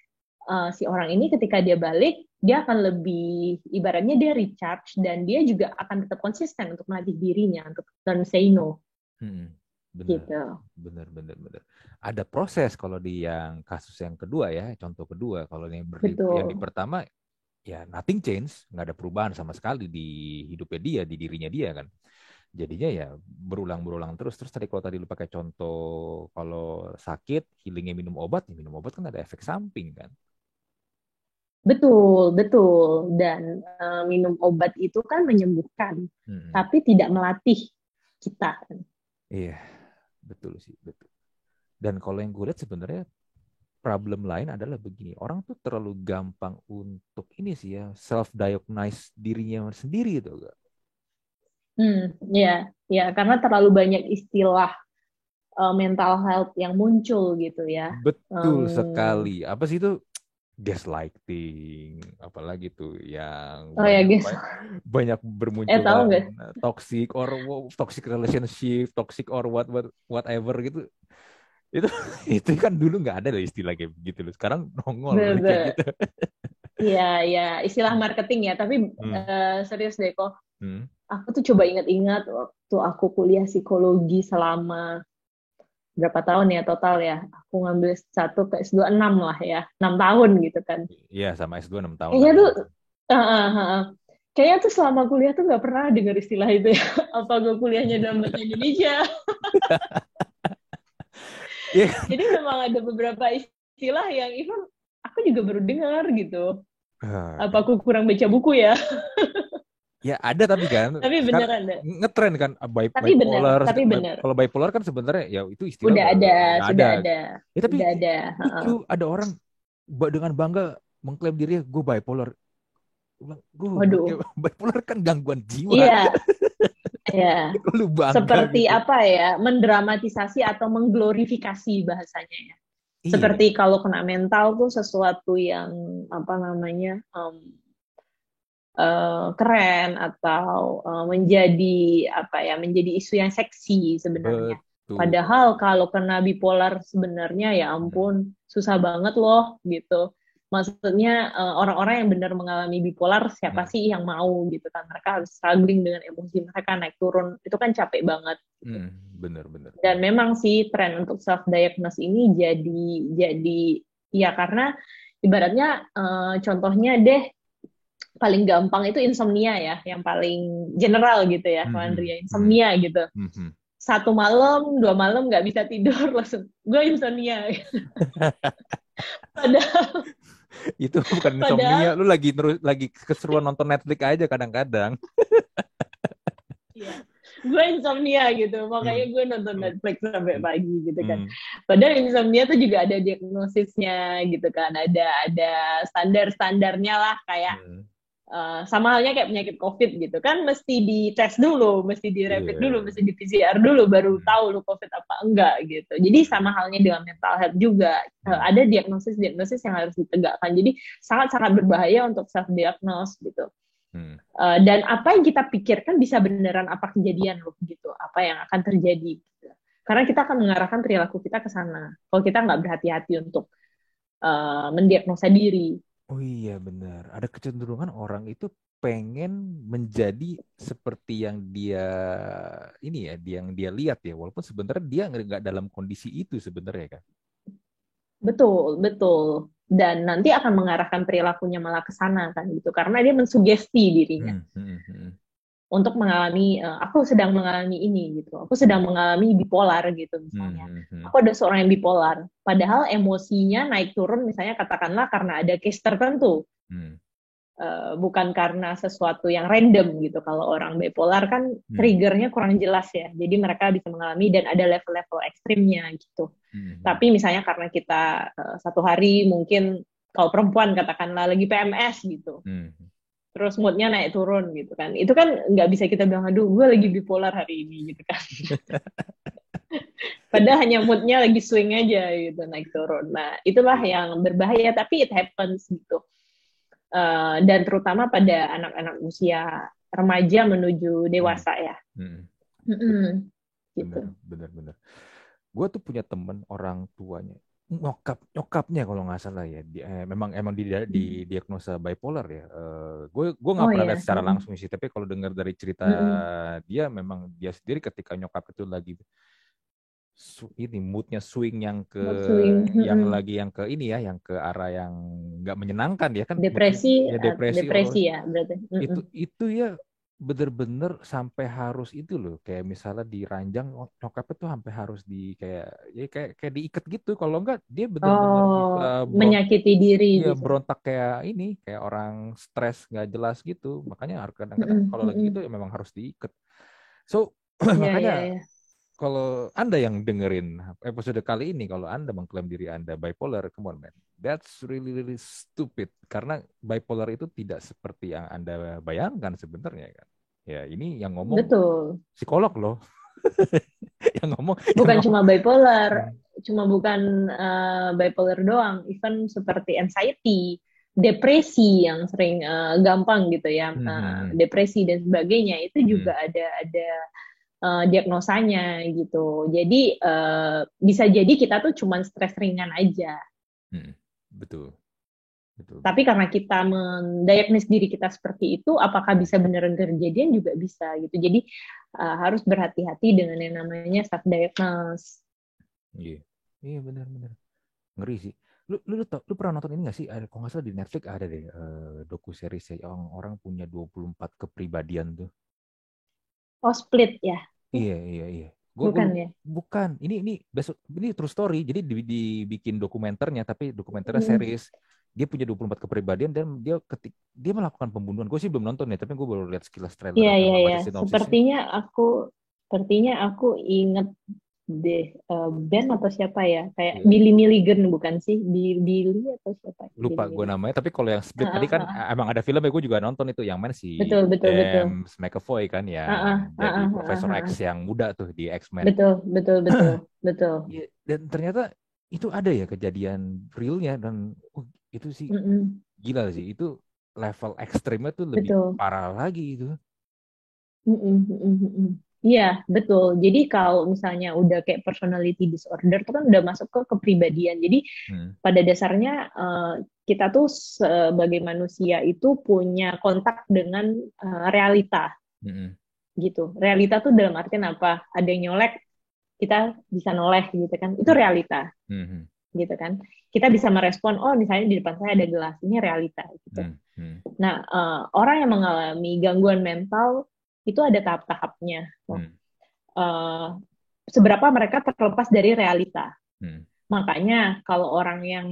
si orang ini ketika dia balik, dia akan lebih, ibaratnya dia recharge, dan dia juga akan tetap konsisten untuk melatih dirinya, untuk don't say no, Hmm. Benar, gitu. benar, benar, benar. Ada proses kalau di yang kasus yang kedua ya, contoh kedua. Kalau yang di Betul. pertama ya nothing change, nggak ada perubahan sama sekali di hidupnya dia, di dirinya dia kan. Jadinya ya berulang-berulang terus. Terus tadi kalau tadi lu pakai contoh kalau sakit, healingnya minum obat, ya minum obat kan ada efek samping kan. Betul, betul. Dan minum obat itu kan menyembuhkan, Hmm. tapi tidak melatih kita. Iya, betul sih, betul. Dan kalau yang gue lihat sebenarnya problem lain adalah begini, orang tuh terlalu gampang untuk ini sih ya, self diagnose dirinya sendiri gitu. Ya, ya, karena terlalu banyak istilah mental health yang muncul gitu ya. Betul Um, sekali. Apa sih itu? Gaslighting, apalagi tuh yang oh ya banyak guys, banyak tahu bermunculan nggak? toxic or toxic relationship, toxic or whatever gitu. Itu itu kan dulu nggak ada loh istilah kayak begitu loh. Sekarang nongol loh kayak Bener. gitu. Iya, ya istilah marketing ya. Tapi Hmm. serius deh kok. Hmm. Aku tuh coba ingat-ingat waktu aku kuliah psikologi selama berapa tahun ya total ya. Aku ngambil satu ke S2 6 lah ya. 6 tahun gitu kan. Iya, sama S2 6 tahun lah Kayaknya ya. tuh, uh, uh, uh, kayaknya tuh selama kuliah tuh nggak pernah dengar istilah itu ya. Apa gue kuliahnya dalam bahasa Indonesia? Iya. Jadi memang ada beberapa istilah yang even aku juga baru dengar gitu. Ah, Apa kan. aku kurang baca buku ya? Ya ada tapi kan Tapi sekarang beneran deh. ngetren kan Tapi bener, bipolar. tapi bener. Kalau bipolar kan sebenarnya ya itu istilah Udah ada, udah ada. sudah ada, Ya tapi sudah ada. lucu ada orang dengan bangga mengklaim dirinya gue bipolar. Gue Waduh, bipolar kan gangguan jiwa. iya, ya. Lu bangga Seperti gitu. apa ya, mendramatisasi atau mengglorifikasi bahasanya ya. Iya. Seperti kalau kena mental tuh sesuatu yang apa namanya keren atau menjadi apa ya, menjadi isu yang seksi sebenarnya. Betul. Padahal kalau kena bipolar sebenarnya ya Hmm. ampun susah banget loh gitu. Maksudnya orang-orang yang benar mengalami bipolar siapa Hmm. sih yang mau gitu kan? Mereka harus struggling dengan emosi mereka naik turun. Itu kan capek banget gitu. Hmm. Bener, bener, Dan bener. memang sih tren untuk self diagnose ini jadi ya karena ibaratnya contohnya deh paling gampang itu insomnia ya, yang paling general gitu ya, Hmm. Hmm. Andrea, Hmm. insomnia gitu. Hmm. Hmm. 1 malam, 2 malam nggak bisa tidur langsung gue insomnia. Padahal, Itu bukan insomnia, padahal lu lagi keseruan nonton Netflix aja kadang-kadang. ya gue insomnia gitu, makanya Hmm. gue nonton Hmm. Netflix sampai pagi gitu kan. Hmm. Padahal insomnia tuh juga ada diagnosisnya gitu kan, ada standar-standarnya lah kayak Hmm. sama halnya kayak penyakit COVID gitu kan, mesti dites dulu, mesti di rapid dulu, Iya. mesti di PCR dulu, baru Hmm. tahu lu COVID apa enggak gitu. Jadi Hmm. sama halnya dengan mental health juga, Hmm. ada diagnosis-diagnosis yang harus ditegakkan. Jadi sangat-sangat berbahaya untuk self diagnose gitu. Hmm. Dan apa yang kita pikirkan bisa beneran apa kejadian loh gitu, apa yang akan terjadi. Gitu. Karena kita akan mengarahkan perilaku kita ke sana. Kalau kita nggak berhati-hati untuk mendiagnosa diri. Oh iya benar. Ada kecenderungan orang itu pengen menjadi seperti yang dia ini ya, yang dia lihat ya, walaupun sebenarnya dia nggak dalam kondisi itu sebenarnya kan. Betul, betul. Dan nanti akan mengarahkan perilakunya malah ke sana kan gitu. Karena dia mensugesti dirinya. Hmm. Hmm. Hmm. untuk mengalami aku sedang mengalami ini gitu. Aku sedang mengalami bipolar gitu misalnya. Hmm. Aku ada seorang yang bipolar. Padahal emosinya naik turun misalnya katakanlah karena ada case tertentu. Hmm. Bukan karena sesuatu yang random gitu. Kalau orang bipolar kan Hmm. triggernya kurang jelas ya. Jadi mereka bisa mengalami dan ada level-level ekstrimnya gitu. Hmm. Tapi misalnya karena kita satu hari mungkin kalau perempuan katakanlah lagi PMS gitu, Hmm. terus moodnya naik turun gitu kan, itu kan nggak bisa kita bilang aduh gue lagi bipolar hari ini gitu kan. Padahal hanya moodnya lagi swing aja gitu naik turun. Nah itulah Iya. yang berbahaya tapi it happens gitu. Dan terutama pada anak-anak usia remaja menuju Hmm. dewasa ya. Hmm. Mm-mm, Bener, gitu. bener, bener. Gue tuh punya temen orang tuanya, nyokapnya kalau nggak salah ya, memang emang di diagnosa bipolar ya. Gue nggak Oh pernah lihat ya. secara langsung sih, tapi kalau dengar dari cerita Mm-mm. dia, memang dia sendiri ketika nyokap itu lagi ini moodnya swing Mood swing. yang Mm-mm. lagi yang ke ini ya, yang ke arah yang nggak menyenangkan ya kan, mungkin Depresi, ya depresi atau depresi ya berarti. Mm-mm. itu ya bener-bener sampai harus itu loh, kayak misalnya di ranjang nyokap itu sampai harus di kayak ya kayak diikat gitu, kalau enggak dia bener-bener bisa Oh, menyakiti diri ya bisa. berontak kayak ini, kayak orang stres nggak jelas gitu. Makanya kadang-kadang Mm-mm, kalau lagi gitu mm-mm. ya memang harus diikat. So Iya, makanya iya, iya. kalau Anda yang dengerin episode kali ini, kalau Anda mengklaim diri Anda bipolar, come on man. That's really really stupid. Karena bipolar itu tidak seperti yang Anda bayangkan sebenarnya kan. Ya, ini yang ngomong Betul. psikolog loh. Yang Bukan ngomong. cuma bipolar, Hmm. cuma bukan bipolar doang, even seperti anxiety, depresi yang sering gampang gitu ya, Hmm. Hmm. depresi dan sebagainya itu Hmm. juga ada diagnosanya gitu. Jadi bisa jadi kita tuh cuma stres ringan aja. Hmm. Betul, betul, Tapi betul. karena kita mendiagnosis diri kita seperti itu, apakah bisa beneran kejadian juga bisa gitu. Jadi harus berhati-hati dengan yang namanya self diagnose. Iya, iya benar-benar ngeri sih. Lu pernah nonton ini nggak sih? Ada, kalau nggak salah di Netflix ada deh, doku series ya, orang punya 24 kepribadian tuh. Oh, split ya? Iya, iya, iya. Gue Bukan ya? bukan. Ini besok ini true story. Jadi dibikin dokumenternya, tapi dokumenternya Hmm. series. Dia punya 24 kepribadian dan dia melakukan pembunuhan. Gue sih belum nonton ya, tapi gue baru lihat sekilas trailer Iya, sama iya, iya. baca sinopsisnya. Sepertinya aku inget deh, Ben atau siapa ya? Kayak Iya. Billy Milligan bukan sih? Billy atau siapa? Lupa Billy gue Milligan. namanya, tapi kalau yang Split Ah, tadi ah, kan ah. emang ada filmnya, gue juga nonton itu, yang mana si Betul, betul, betul. James McAvoy kan, Ah, yang ah, ah, jadi ah, ah, Profesor ah, X ah. yang muda tuh di X-Men. Betul, betul, betul, betul. Iya, dan ternyata itu ada ya kejadian realnya, dan itu sih Mm-mm. gila sih, itu level ekstrimnya tuh lebih Betul. parah lagi itu. Mm-mm, mm-mm, mm-mm. Iya, betul. Jadi kalau misalnya udah kayak personality disorder itu kan udah masuk ke kepribadian. Jadi Hmm. pada dasarnya kita tuh sebagai manusia itu punya kontak dengan realita Hmm. gitu. Realita tuh dalam artian apa? Ada yang nyolek, kita bisa noleh gitu kan. Itu Hmm. realita Hmm. gitu kan. Kita bisa merespon, oh misalnya di depan saya ada gelas, ini realita gitu. Hmm. Hmm. Nah, orang yang mengalami gangguan mental itu ada tahap-tahapnya. Hmm. Uh, Seberapa mereka terlepas dari realita. Hmm. Makanya kalau orang yang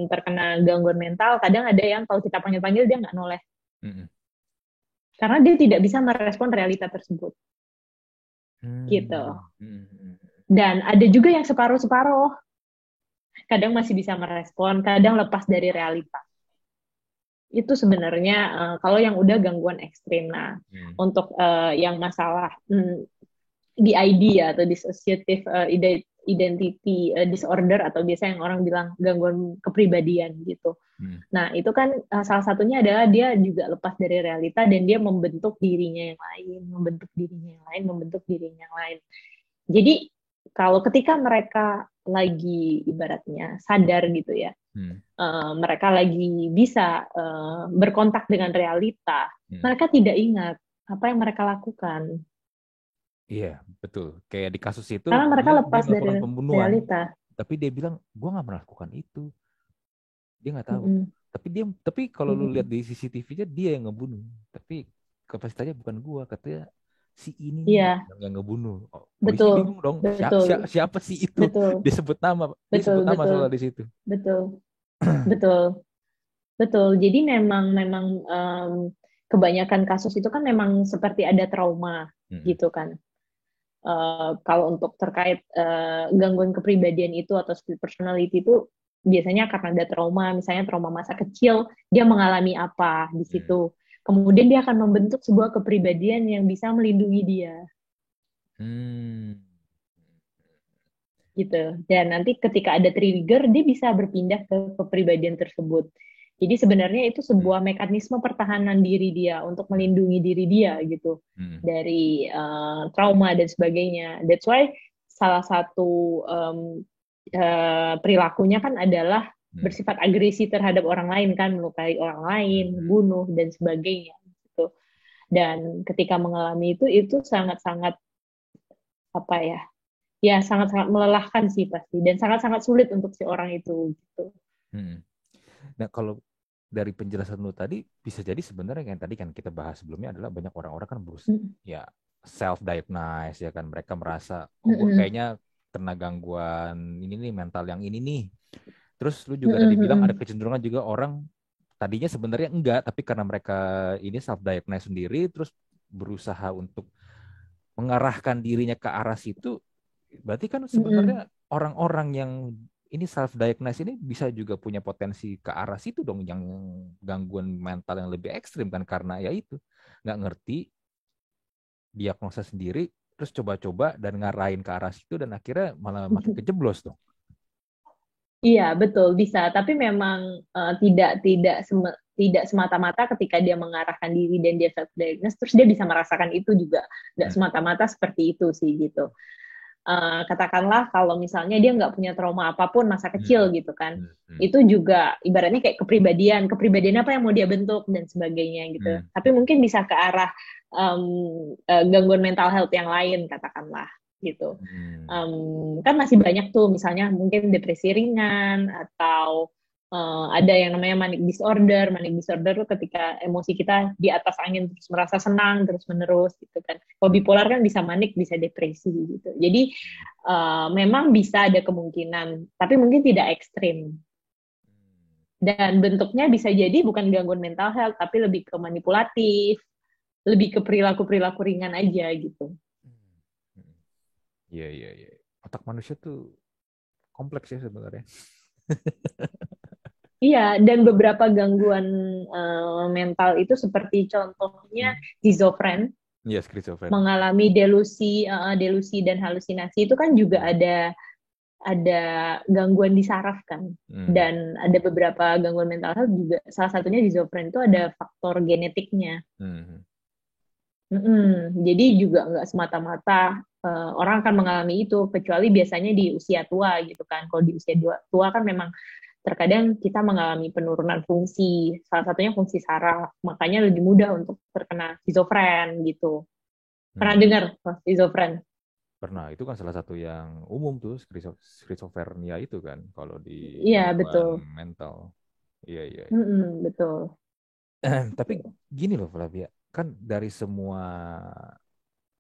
terkena gangguan mental, kadang ada yang kalau kita panggil-panggil dia nggak noleh. Hmm. Karena dia tidak bisa merespon realita tersebut. Gitu. Hmm. Hmm. Dan ada juga yang separuh-separuh. Kadang masih bisa merespon, kadang lepas dari realita. Itu sebenarnya kalau yang udah gangguan ekstrim. Nah, Hmm. untuk yang masalah DID ya, atau dissociative identity disorder, atau biasa yang orang bilang gangguan kepribadian gitu. Hmm. Nah, itu kan salah satunya adalah dia juga lepas dari realita dan dia membentuk dirinya yang lain, membentuk dirinya yang lain, membentuk dirinya yang lain. Jadi kalau ketika mereka lagi ibaratnya sadar gitu ya, Hmm. mereka lagi bisa berkontak dengan realita, Hmm. mereka tidak ingat apa yang mereka lakukan Iya, betul. Kayak di kasus itu karena mereka dia lepas dari melakukan pembunuhan, realita. tapi dia bilang gua nggak melakukan itu. Dia nggak tahu. Mm-mm. Tapi kalau lu lihat Mm-mm. di CCTV-nya dia yang ngebunuh. Tapi kapasitasnya bukan gua, katanya si ini nih Iya, yang ngebunuh. Oh, polisi betul, bingung dong, betul, siapa sih itu? betul, betul, Disebut nama betul, soalnya di situ. betul, betul, betul. Jadi memang memang kebanyakan kasus itu kan memang seperti ada trauma Mm-mm. gitu kan. Kalau untuk terkait gangguan kepribadian itu atau split personality itu biasanya karena ada trauma, misalnya trauma masa kecil, dia mengalami apa di Mm. situ. Kemudian dia akan membentuk sebuah kepribadian yang bisa melindungi dia, Hmm. gitu. Dan nanti ketika ada trigger, dia bisa berpindah ke kepribadian tersebut. Jadi sebenarnya itu Hmm. sebuah mekanisme pertahanan diri dia untuk Hmm. melindungi diri dia gitu Hmm. dari trauma dan sebagainya. That's why salah satu perilakunya kan adalah Hmm. bersifat agresi terhadap orang lain kan, melukai orang lain, Hmm. bunuh dan sebagainya gitu. Dan ketika mengalami itu sangat-sangat apa ya? Ya sangat-sangat melelahkan sih pasti dan sangat-sangat sulit untuk si orang itu gitu. Hmm. Nah, kalau dari penjelasan lu tadi bisa jadi sebenarnya yang tadi kan kita bahas sebelumnya adalah banyak orang-orang kan Mm, ya self diagnose ya kan, mereka merasa oh gue mm, kayaknya kena gangguan ini nih, mental yang ini nih. Terus lu mm, juga tadi mm, bilang ada mm, kecenderungan juga orang tadinya sebenarnya enggak, tapi karena mereka ini self diagnose sendiri terus berusaha untuk mengarahkan dirinya ke arah situ. Berarti kan mm, mm. sebenarnya orang-orang yang ini self diagnose ini bisa juga punya potensi ke arah situ dong, yang gangguan mental yang lebih ekstrim kan, karena ya itu nggak ngerti, diagnosa sendiri, terus coba-coba dan ngarahin ke arah situ dan akhirnya malah makin kejeblos dong. Iya, betul bisa. Tapi memang tidak semata-mata ketika dia mengarahkan diri dan dia self diagnose terus dia bisa merasakan itu juga. Tidak Hmm. semata-mata seperti itu sih gitu. Katakanlah kalau misalnya dia nggak punya trauma apapun masa Hmm. kecil gitu kan, Hmm. Hmm. itu juga ibaratnya kayak kepribadian apa yang mau dia bentuk dan sebagainya gitu. Hmm. Tapi mungkin bisa ke arah gangguan mental health yang lain katakanlah gitu. Hmm. Kan masih banyak tuh misalnya mungkin depresi ringan atau ada yang namanya manic disorder. Manic disorder tuh ketika emosi kita di atas angin terus merasa senang terus menerus gitu kan. Kalau Hmm. bipolar kan bisa manik, bisa depresi gitu. Jadi memang bisa ada kemungkinan, tapi mungkin tidak ekstrim. Dan bentuknya bisa jadi bukan gangguan mental health, tapi lebih ke manipulatif, lebih ke perilaku-perilaku ringan aja gitu. Hmm. Iya, iya, iya. Otak manusia tuh kompleks ya sebenarnya. Iya, dan beberapa gangguan mental itu seperti contohnya Hmm. schizofren, Iya, skizofren. mengalami delusi dan halusinasi itu kan juga Hmm. ada gangguan di saraf kan. Hmm. Dan ada beberapa gangguan mental health juga, salah satunya schizofren itu ada faktor genetiknya. Hmm. Jadi juga nggak semata-mata orang akan mengalami itu, kecuali biasanya di usia tua gitu kan. Kalau di usia tua kan memang terkadang kita mengalami penurunan fungsi, salah satunya fungsi saraf, makanya lebih mudah untuk terkena schizofren gitu. Pernah Hmm. dengar schizofren? Pernah, itu kan salah satu yang umum tuh, skizofrenia itu kan, kalau di Iya, gangguan betul. mental. Iya, iya, iya. Betul. Tapi gini loh Flavia, kan dari semua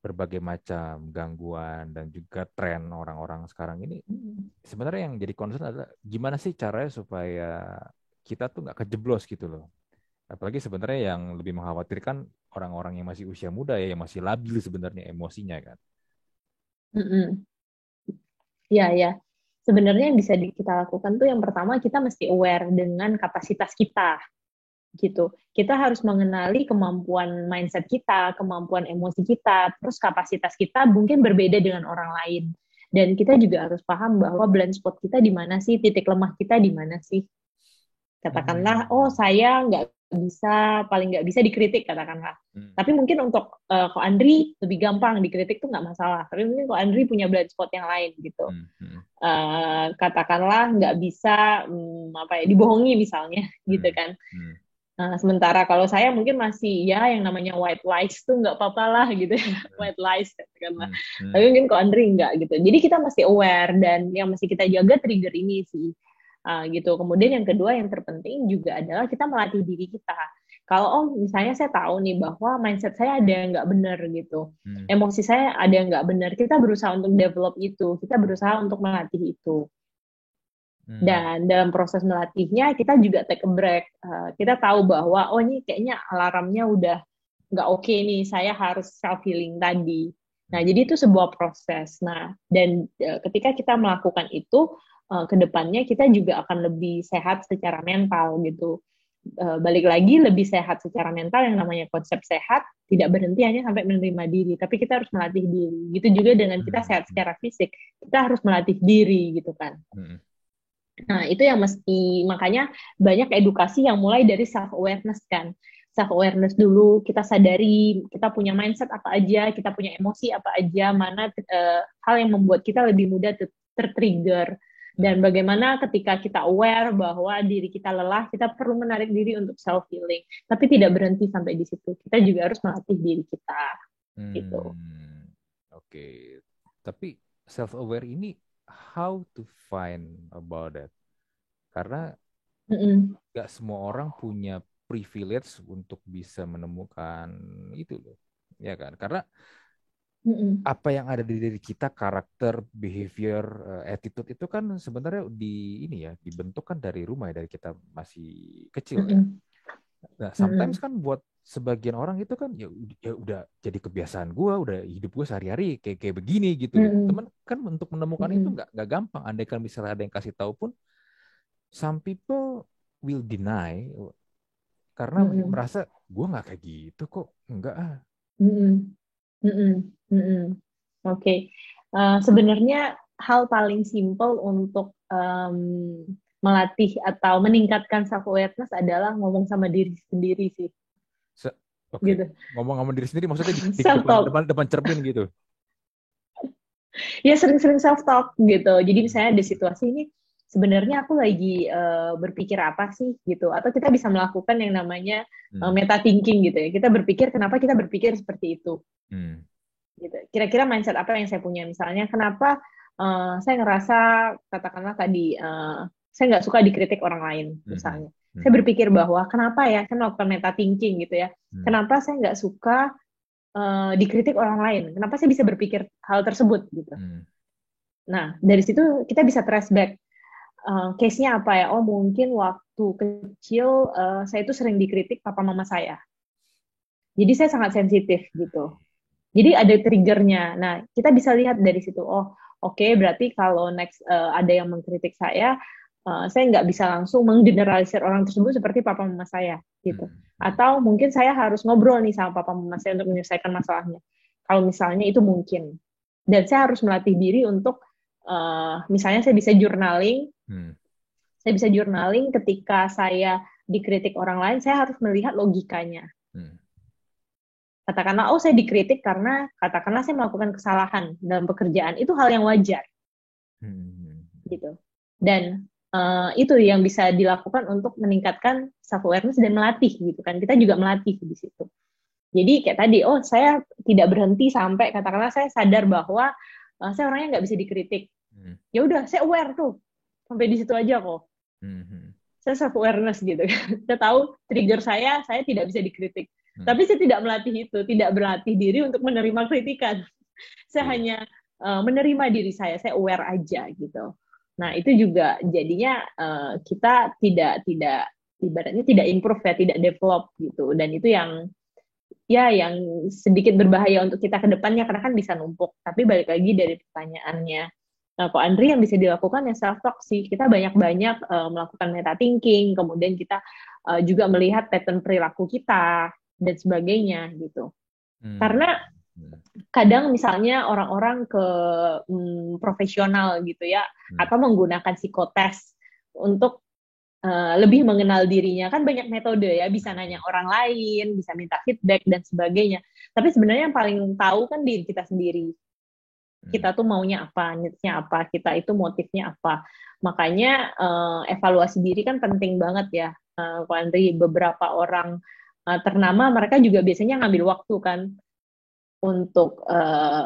berbagai macam gangguan dan juga tren orang-orang sekarang ini, Mm. sebenarnya yang jadi concern adalah gimana sih caranya supaya kita tuh nggak kejeblos gitu loh. Apalagi sebenarnya yang lebih mengkhawatirkan orang-orang yang masih usia muda ya, yang masih labil sebenarnya emosinya kan. Mm-mm. Ya, ya. Sebenarnya yang bisa kita lakukan tuh yang pertama kita mesti aware dengan kapasitas kita gitu. Kita harus mengenali kemampuan mindset kita, kemampuan emosi kita, terus kapasitas kita mungkin berbeda dengan orang lain. Dan kita juga harus paham bahwa blind spot kita di mana sih, titik lemah kita di mana sih. Katakanlah, oh Hmm. saya nggak bisa, paling nggak bisa dikritik katakanlah. Tapi Hmm. mungkin untuk Ko Andri lebih gampang dikritik tuh nggak masalah. Tapi mungkin Ko Andri punya blind spot yang lain gitu. Hmm. Hmm. Katakanlah nggak bisa apa ya dibohongi misalnya gitu Hmm. kan. Hmm. Sementara kalau saya mungkin masih ya yang namanya white lies tuh nggak apa-apa lah gitu ya. Hmm. White lies katakanlah. Hmm. Hmm. Tapi mungkin kok Andri nggak gitu. Jadi kita mesti aware dan yang mesti kita jaga trigger ini sih. Gitu. Kemudian yang kedua yang terpenting juga adalah kita melatih diri kita. Kalau misalnya saya tahu nih bahwa mindset saya ada yang nggak benar gitu, Hmm. emosi saya ada yang nggak benar, kita berusaha untuk develop itu, kita berusaha untuk melatih itu. Hmm. Dan dalam proses melatihnya kita juga take a break. Kita tahu bahwa oh ini kayaknya alarmnya udah nggak oke nih, saya harus self healing tadi. Nah, Hmm. jadi itu sebuah proses. Nah, dan ketika kita melakukan itu, ke depannya kita juga akan lebih sehat secara mental gitu. Balik lagi lebih sehat secara mental, yang namanya konsep sehat tidak berhenti hanya sampai menerima diri, tapi kita harus melatih diri. Gitu juga dengan kita Hmm. sehat secara fisik, kita harus melatih diri gitu kan. Hmm. Nah, itu yang mesti, makanya banyak edukasi yang mulai dari self-awareness kan. Self-awareness dulu, kita sadari, kita punya mindset apa aja, kita punya emosi apa aja, mana hal yang membuat kita lebih mudah tertrigger. Hmm. Dan bagaimana ketika kita aware bahwa diri kita lelah, kita perlu menarik diri untuk self-healing. Tapi tidak berhenti sampai di situ. Kita juga harus melatih diri kita. Gitu. Hmm. Oke. Tapi self-aware ini how to find about that? Karena Mm-mm. nggak semua orang punya privilege untuk bisa menemukan itu loh. Ya kan? Karena Mm-mm. apa yang ada di diri kita, karakter, behavior, attitude itu kan sebenarnya ini ya, dibentuk kan dari rumah ya, dari kita masih kecil ya. Mm-mm. Nah, sometimes Mm-mm. kan buat sebagian orang itu kan ya udah jadi kebiasaan gua, udah hidup gua sehari-hari kayak kayak begini gitu loh. Mm-mm. Temen kan untuk menemukan itu Mm-mm. nggak gampang. Andai kan misalnya ada yang kasih tahu pun, some people will deny karena Mm-mm. merasa gua nggak kayak gitu kok, enggak ah. Mm-mm. Mm-mm. Mm-mm. Oke. Sebenarnya hal paling simple untuk melatih atau meningkatkan self awareness adalah ngomong sama diri sendiri sih, Oke, gitu. ngomong sama diri sendiri maksudnya di Self depan talk. depan depan cermin gitu. Ya sering-sering self talk gitu. Jadi Hmm. misalnya ada situasi ini, sebenarnya aku lagi berpikir apa sih gitu. Atau kita bisa melakukan yang namanya Hmm. meta thinking gitu ya. Kita berpikir kenapa kita berpikir seperti itu. Hmm. Gitu. Kira-kira mindset apa yang saya punya? Misalnya, kenapa saya ngerasa, katakanlah tadi, saya nggak suka dikritik orang lain, Hmm. misalnya. Saya Hmm. berpikir bahwa, kenapa ya, saya melakukan meta thinking gitu ya, Hmm. kenapa saya nggak suka dikritik orang lain? Kenapa saya bisa berpikir hal tersebut gitu? Hmm. Nah, dari situ kita bisa trace back. Case-nya apa ya? Oh, mungkin waktu kecil saya itu sering dikritik papa mama saya. Jadi saya sangat sensitif gitu. Jadi ada triggernya. Nah, kita bisa lihat dari situ. Oh, oke, berarti kalau next ada yang mengkritik saya nggak bisa langsung menggeneralisir orang tersebut seperti papa mama saya, gitu. Hmm. Hmm. Atau mungkin saya harus ngobrol nih sama papa mama saya untuk menyelesaikan masalahnya. Kalau misalnya itu mungkin. Dan saya harus melatih diri untuk, misalnya Hmm. saya bisa journaling ketika saya dikritik orang lain, saya harus melihat logikanya. Hmm. Katakanlah, oh saya dikritik karena katakanlah saya melakukan kesalahan dalam pekerjaan, itu hal yang wajar Hmm. gitu. Dan itu yang bisa dilakukan untuk meningkatkan self awareness dan melatih gitu kan. Kita juga melatih di situ. Jadi kayak tadi, oh saya tidak berhenti sampai katakanlah saya sadar bahwa saya orangnya nggak bisa dikritik. Hmm. Ya udah, saya aware tuh sampai di situ aja kok. Hmm. Saya self awareness gitu kan. Saya tahu trigger saya tidak bisa dikritik. Hmm. Tapi saya tidak melatih itu, tidak berlatih diri untuk menerima kritikan. Saya Oke. hanya menerima diri saya aware aja gitu. Nah, itu juga jadinya kita tidak ibaratnya tidak improve ya, tidak develop gitu. Dan itu yang yang sedikit berbahaya untuk kita ke depannya karena kan bisa numpuk. Tapi balik lagi dari pertanyaannya, nah, kok Andri yang bisa dilakukan ya self talk sih. Kita banyak-banyak melakukan meta thinking, kemudian kita juga melihat pattern perilaku kita dan sebagainya gitu. Hmm. Karena Hmm. kadang misalnya orang-orang ke profesional gitu ya, Hmm. atau menggunakan psikotes untuk lebih mengenal dirinya. Kan banyak metode ya, bisa nanya orang lain, bisa minta feedback dan sebagainya. Tapi sebenarnya yang paling tahu kan diri kita sendiri. Hmm. Kita tuh maunya apa, needs-nya apa, kita itu motifnya apa. Makanya evaluasi diri kan penting banget ya. Kalau Andri, beberapa orang ternama mereka juga biasanya ngambil waktu kan untuk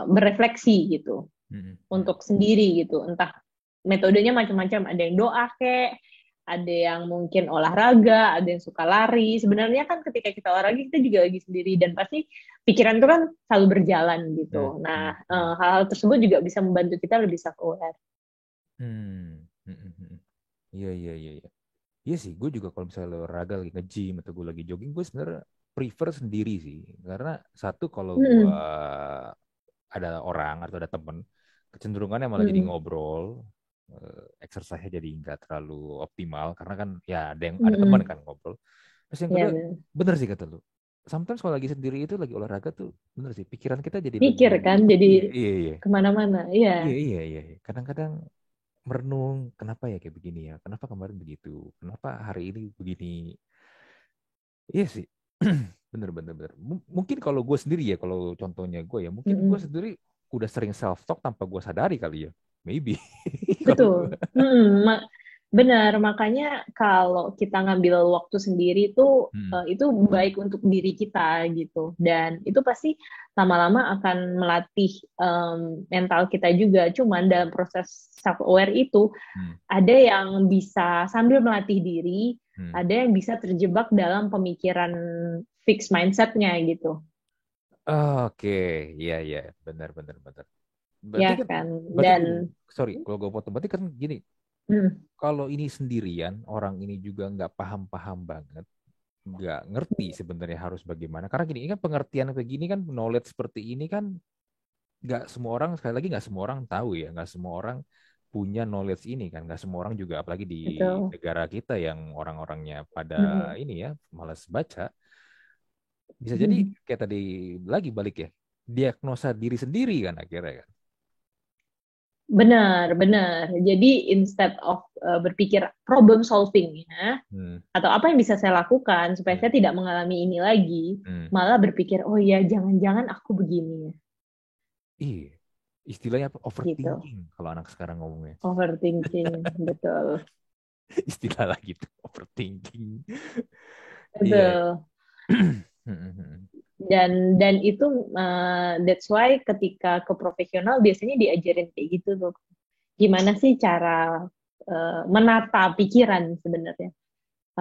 berefleksi gitu, Hmm. Hmm. untuk sendiri gitu. Entah metodenya macam-macam, ada yang doa kek, ada yang mungkin olahraga, ada yang suka lari. Sebenarnya kan ketika kita olahraga kita juga lagi sendiri dan pasti pikiran itu kan selalu berjalan Hmm, gitu. Nah, hmm, hmm. hal-hal tersebut juga bisa membantu kita lebih self aware. Hmm, hmm, hmm, hmm. Iya, iya, iya, iya. Iya sih, gue juga kalau misalnya olahraga lagi nge-gym atau gue lagi jogging, gue sebenarnya prefer sendiri sih. Karena satu kalau gue Mm-mm. ada orang atau ada temen, kecenderungannya malah jadi Mm-mm. ngobrol, exercise-nya jadi nggak terlalu optimal karena kan ya ada teman Mm-mm. kan ngobrol. Terus yang Ya kedua, benar. bener sih kata lu. Sometimes kalau lagi sendiri itu lagi olahraga tuh bener sih, pikiran kita jadi Mikir lebih, kan, jadi iya, iya, iya. kemana-mana. Iya, Iya, iya, iya, iya. Kadang-kadang merenung, kenapa ya kayak begini ya? Kenapa kemarin begitu? Kenapa hari ini begini? Iya sih, bener, bener, bener. Mungkin kalau gue sendiri ya, kalau contohnya gue ya, mungkin gue mm-mm. sendiri udah sering self talk tanpa gue sadari kali ya. Maybe. Kalau gue. Betul. Mm-mm. Benar, makanya kalau kita ngambil waktu sendiri Hmm, itu baik untuk diri kita gitu. Dan itu pasti lama-lama akan melatih mental kita juga. Cuman dalam proses self aware itu hmm, ada yang bisa sambil melatih diri, hmm. ada yang bisa terjebak dalam pemikiran fix mindsetnya gitu. Oke, iya, iya, benar, benar, benar. Berarti Ya kan, kan? berarti Dan gini, sorry, kalau gue potong, berarti kan gini, mm, kalau ini sendirian, orang ini juga nggak paham-paham banget, nggak ngerti sebenarnya harus bagaimana. Karena gini, ini kan pengertian begini kan, knowledge seperti ini kan, nggak semua orang, sekali lagi nggak semua orang tahu ya, nggak semua orang punya knowledge ini kan, nggak semua orang juga, apalagi di betul. negara kita yang orang-orangnya pada Mm-mm. ini ya, malas baca, bisa jadi Mm. kayak tadi lagi balik ya, diagnosa diri sendiri kan akhirnya kan. Benar, benar. Jadi instead of berpikir problem solving ya, Hmm, atau apa yang bisa saya lakukan supaya hmm, saya tidak mengalami ini lagi, hmm. malah berpikir, oh ya jangan-jangan aku begini ya, Iya, istilahnya apa? gitu. Overthinking kalau anak sekarang ngomongnya. Overthinking, betul. Istilah lagi tuh, overthinking. Iya. Betul. Dan itu that's why ketika ke profesional biasanya diajarin kayak gitu tuh. Gimana sih cara menata pikiran sebenarnya?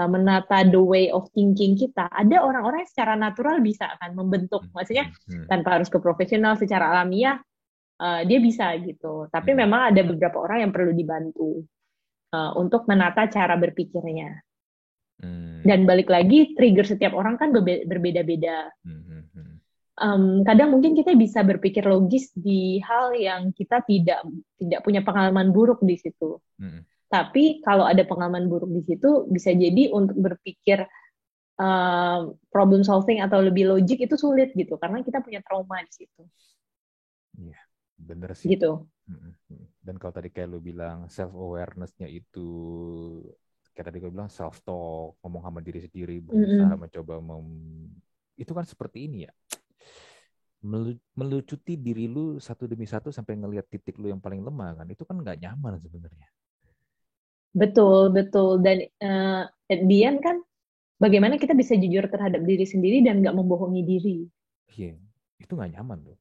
Menata the way of thinking kita. Ada orang-orang yang secara natural bisa kan membentuk, maksudnya tanpa harus ke profesional, secara alamiah dia bisa gitu. Tapi memang ada beberapa orang yang perlu dibantu untuk menata cara berpikirnya. Dan balik lagi, trigger setiap orang kan berbeda-beda. Kadang mungkin kita bisa berpikir logis di hal yang kita tidak punya pengalaman buruk di situ. Tapi kalau ada pengalaman buruk di situ, bisa jadi untuk berpikir problem solving atau lebih logik itu sulit gitu, karena kita punya trauma di situ. Iya, bener sih. Gitu. Dan kalau tadi kayak lu bilang self awareness-nya itu kayak tadi gue bilang self talk, ngomong sama diri sendiri, berusaha Mm-mm. mencoba itu kan seperti ini ya. Melucuti diri lu satu demi satu sampai ngelihat titik lu yang paling lemah kan. Itu kan nggak nyaman sebenarnya. Betul, betul. Dan at the end kan, bagaimana kita bisa jujur terhadap diri sendiri dan nggak membohongi diri. Iya, itu nggak nyaman tuh.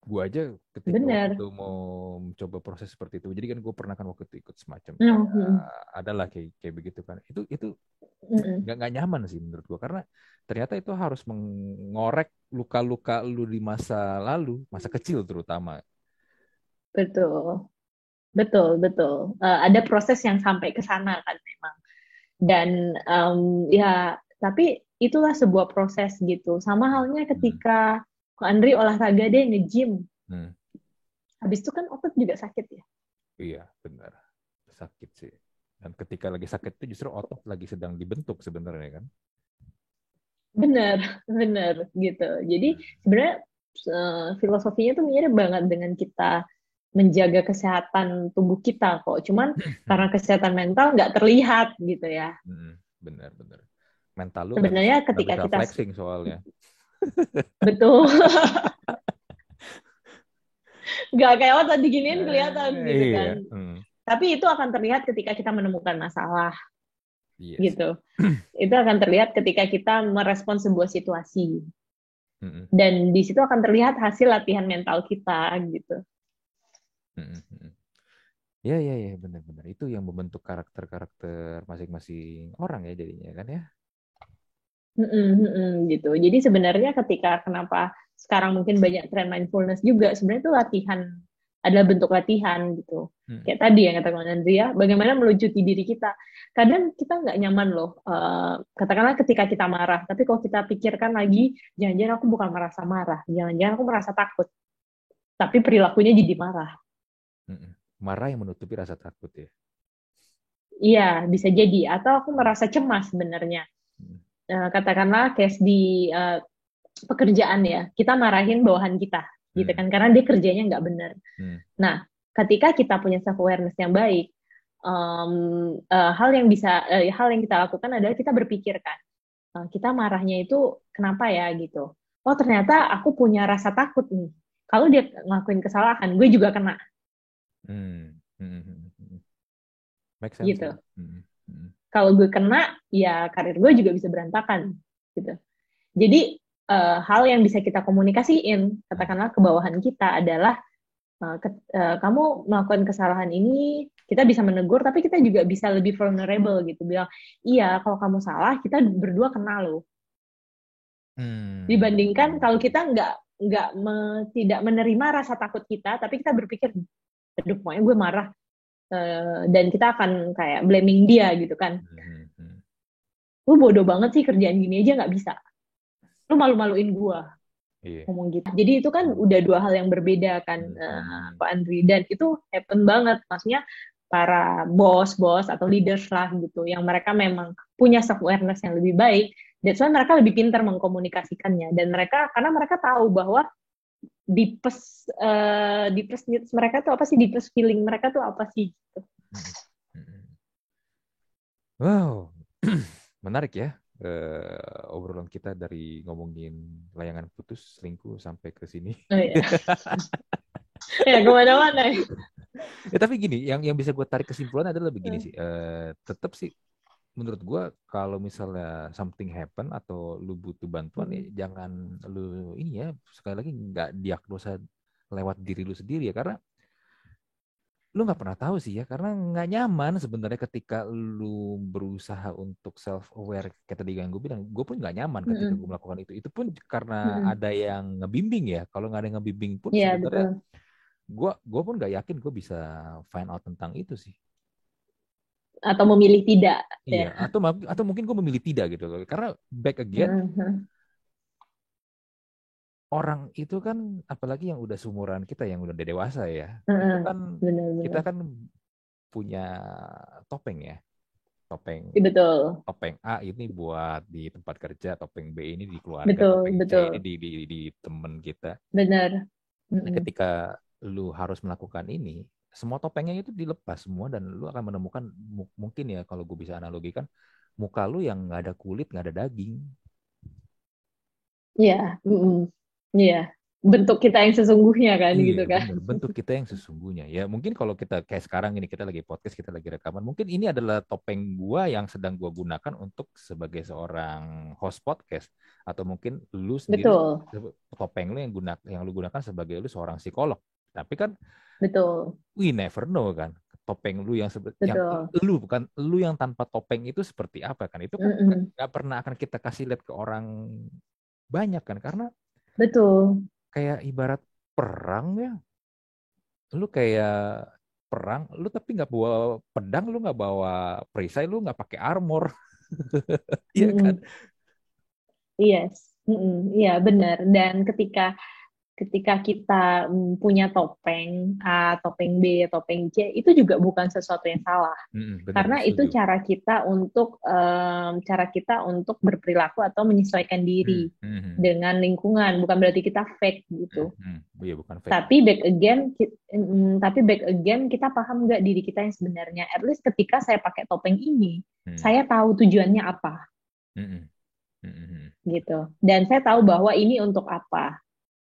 Gue aja ketika waktu Benar. itu mau mencoba proses seperti itu, jadi kan gue pernah kan waktu itu ikut semacam kayak Mm-mm. adalah kayak kayak begitu kan. Itu Mm-mm. nggak nyaman sih menurut gue karena ternyata itu harus mengorek luka-luka lu di masa lalu, masa kecil terutama. Betul, betul, betul. Ada proses yang sampai ke sana kan memang. Dan ya, tapi itulah sebuah proses gitu. Sama halnya Hmm. ketika Ko Andri olahraga deh nge-gym. Hmm. Habis itu kan otot juga sakit ya. Iya, benar. Sakit sih. Dan ketika lagi sakit itu justru otot lagi sedang dibentuk sebenarnya kan. Bener, bener gitu. Jadi sebenarnya filosofinya tuh mirip banget dengan kita menjaga kesehatan tubuh kita kok. Cuman karena kesehatan mental nggak terlihat gitu ya. Benar, benar. Mental lu Sebenarnya nggak ketika bisa kita flexing soalnya. betul nggak kayak otot diginiin kelihatan gitu kan. Iya. Hmm. Tapi itu akan terlihat ketika kita menemukan masalah Iya sih. gitu. Itu akan terlihat ketika kita merespon sebuah situasi. Mm-mm. Dan di situ akan terlihat hasil latihan mental kita gitu. Mm-mm. Ya, ya, ya, benar-benar. Itu yang membentuk karakter-karakter masing-masing orang ya jadinya kan ya. Gitu. Jadi sebenarnya ketika kenapa sekarang mungkin banyak tren mindfulness juga, sebenarnya itu latihan, adalah bentuk latihan gitu. Hmm. Kayak tadi yang kata Andrea, bagaimana melucuti diri kita. Kadang kita nggak nyaman loh, katakanlah ketika kita marah, tapi kalau kita pikirkan lagi, jangan-jangan aku bukan merasa marah, jangan-jangan aku merasa takut, tapi perilakunya jadi marah. Mm-mm. Marah yang menutupi rasa takut ya. Iya, bisa jadi. Atau aku merasa cemas sebenarnya. Hmm. Katakanlah case di pekerjaan ya, kita marahin bawahan kita, gitu Hmm. kan, karena dia kerjanya nggak benar. Hmm. Nah, ketika kita punya self awareness yang baik, hal yang kita lakukan adalah kita berpikir kan, kita marahnya itu kenapa ya gitu. Oh ternyata aku punya rasa takut nih. Kalau dia ngelakuin kesalahan, gue juga kena Hmm. Hmm. Hmm. Hmm. Make sense ya. gitu. Hmm. Hmm. Kalau gue kena, ya karir gue juga bisa berantakan gitu. Jadi hal yang bisa kita komunikasiin, Hmm. katakanlah ke bawahan kita adalah kamu melakukan kesalahan ini, kita bisa menegur, tapi kita juga bisa lebih vulnerable gitu, bilang, iya kalau kamu salah, kita berdua kenal loh. Hmm. Dibandingkan kalau kita tidak menerima rasa takut kita, tapi kita berpikir, aduh pokoknya gue marah, dan kita akan kayak blaming dia gitu kan. Hmm. Hmm. Lu bodoh banget sih kerjaan gini aja nggak bisa. Lu malu-maluin gue Iya. ngomong gitu. Jadi itu kan Hmm. udah dua hal yang berbeda kan, Hmm. Hmm. Pak Andri. Dan itu happen banget. Maksudnya para bos-bos atau leaders lah gitu, yang mereka memang punya self awareness yang lebih baik. That's why mereka lebih pintar mengkomunikasikannya. Dan mereka karena mereka tahu bahwa deepest needs mereka tuh apa sih, deepest feeling mereka tuh apa sih gitu. Hmm. Hmm. Wow, menarik ya obrolan kita dari ngomongin layangan putus, selingkuh sampai ke sini. Oh ya, ya kemana-mana. Ya tapi gini, yang bisa gue tarik kesimpulan adalah begini sih. Tetap sih, menurut gue kalau misalnya something happen atau lu butuh bantuan, ya jangan lu ini ya sekali lagi nggak diagnosa lewat diri lu sendiri ya karena lu nggak pernah tahu sih ya karena nggak nyaman sebenarnya ketika lu berusaha untuk self aware kayak tadi yang gue bilang gue pun nggak nyaman ketika gue melakukan itu pun karena ada yang ngebimbing ya kalau nggak ada yang ngebimbing pun Iya sebenarnya betul. gue pun nggak yakin gue bisa find out tentang itu sih. Atau memilih tidak Iya, ya. atau mungkin gue memilih tidak gitu loh. Karena back again orang itu kan apalagi yang udah seumuran kita yang udah dewasa ya. Itu kan kita Benar-benar. kan punya topeng ya. Topeng Betul. topeng A ini buat di tempat kerja, topeng B ini di keluarga, Betul, topeng C ini betul. di teman kita. Benar. Nah, ketika lu harus melakukan ini, semua topengnya itu dilepas semua dan lu akan menemukan mungkin ya kalau gue bisa analogikan muka lu yang nggak ada kulit, nggak ada daging. Iya, iya. Bentuk kita yang sesungguhnya kan Iya, gitu kan. bener. Bentuk kita yang sesungguhnya. Ya, mungkin kalau kita kayak sekarang ini kita lagi podcast, kita lagi rekaman, mungkin ini adalah topeng gua yang sedang gua gunakan untuk sebagai seorang host podcast atau mungkin lu sendiri Betul, topeng lu yang lu gunakan sebagai lu seorang psikolog. Tapi kan betul, we never know kan. Topeng lu yang betul. lu bukan lu yang tanpa topeng itu seperti apa kan? Itu kan nggak pernah akan kita kasih lihat ke orang banyak kan karena Betul. kayak ibarat perang ya lu kayak perang lu tapi nggak bawa pedang lu nggak bawa perisai lu nggak pakai armor iya kan. Yes. Iya, benar. Dan ketika ketika kita punya topeng A, topeng B, topeng C, itu juga bukan sesuatu yang salah. Bener Karena itu setuju. cara kita untuk berperilaku atau menyesuaikan Hmm, diri hmm, hmm, dengan lingkungan. Bukan berarti kita fake hmm, gitu. hmm. Iya bukan fake. Tapi back again kita paham nggak diri kita yang sebenarnya. At least ketika saya pakai topeng ini, Hmm, saya tahu tujuannya apa hmm, hmm, hmm, hmm, hmm. gitu. Dan saya tahu bahwa ini untuk apa.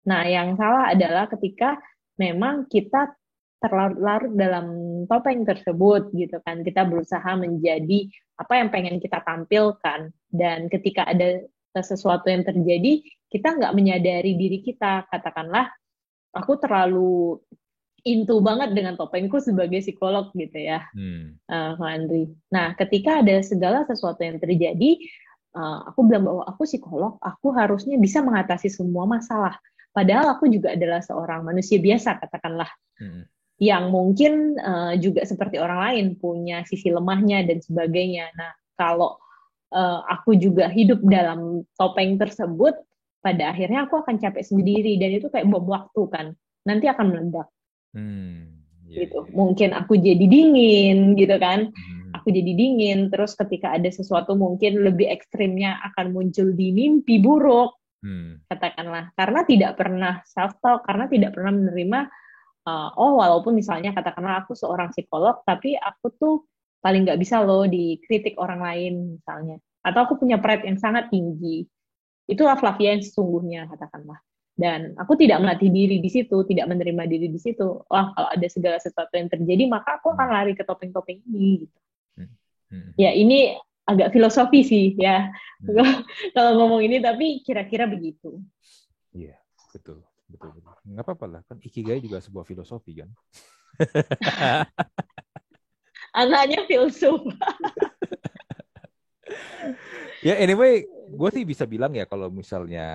Nah, yang salah adalah ketika memang kita terlarut-larut dalam topeng tersebut gitu kan. Kita berusaha menjadi apa yang pengen kita tampilkan. Dan ketika ada sesuatu yang terjadi, kita nggak menyadari diri kita. Katakanlah, aku terlalu into banget dengan topengku sebagai psikolog gitu ya, Kak Andri. Nah, ketika ada segala sesuatu yang terjadi, aku bilang bahwa aku psikolog, aku harusnya bisa mengatasi semua masalah. Padahal aku juga adalah seorang manusia biasa, katakanlah, yang mungkin juga seperti orang lain punya sisi lemahnya dan sebagainya. Nah, kalau aku juga hidup dalam topeng tersebut, pada akhirnya aku akan capek sendiri dan itu kayak bom waktu kan, nanti akan meledak. Gitu. Mungkin aku jadi dingin gitu kan. Aku jadi dingin, terus ketika ada sesuatu mungkin lebih ekstrimnya akan muncul di mimpi buruk, katakanlah. Karena tidak pernah self-talk, karena tidak pernah menerima, walaupun misalnya katakanlah aku seorang psikolog, tapi aku tuh paling nggak bisa loh dikritik orang lain misalnya. Atau aku punya pride yang sangat tinggi. Itulah Flavia yang sesungguhnya, katakanlah. Dan aku tidak melatih diri di situ, tidak menerima diri di situ. Wah, kalau ada segala sesuatu yang terjadi, maka aku akan lari ke topeng-topeng ini. Gitu. Ya, ini agak filosofi sih ya. Kalau ngomong ini, tapi kira-kira begitu. Iya, betul. Nggak apa-apa lah, kan Ikigai juga sebuah filosofi kan. Anaknya filsuf. Ya anyway, gue sih bisa bilang ya kalau misalnya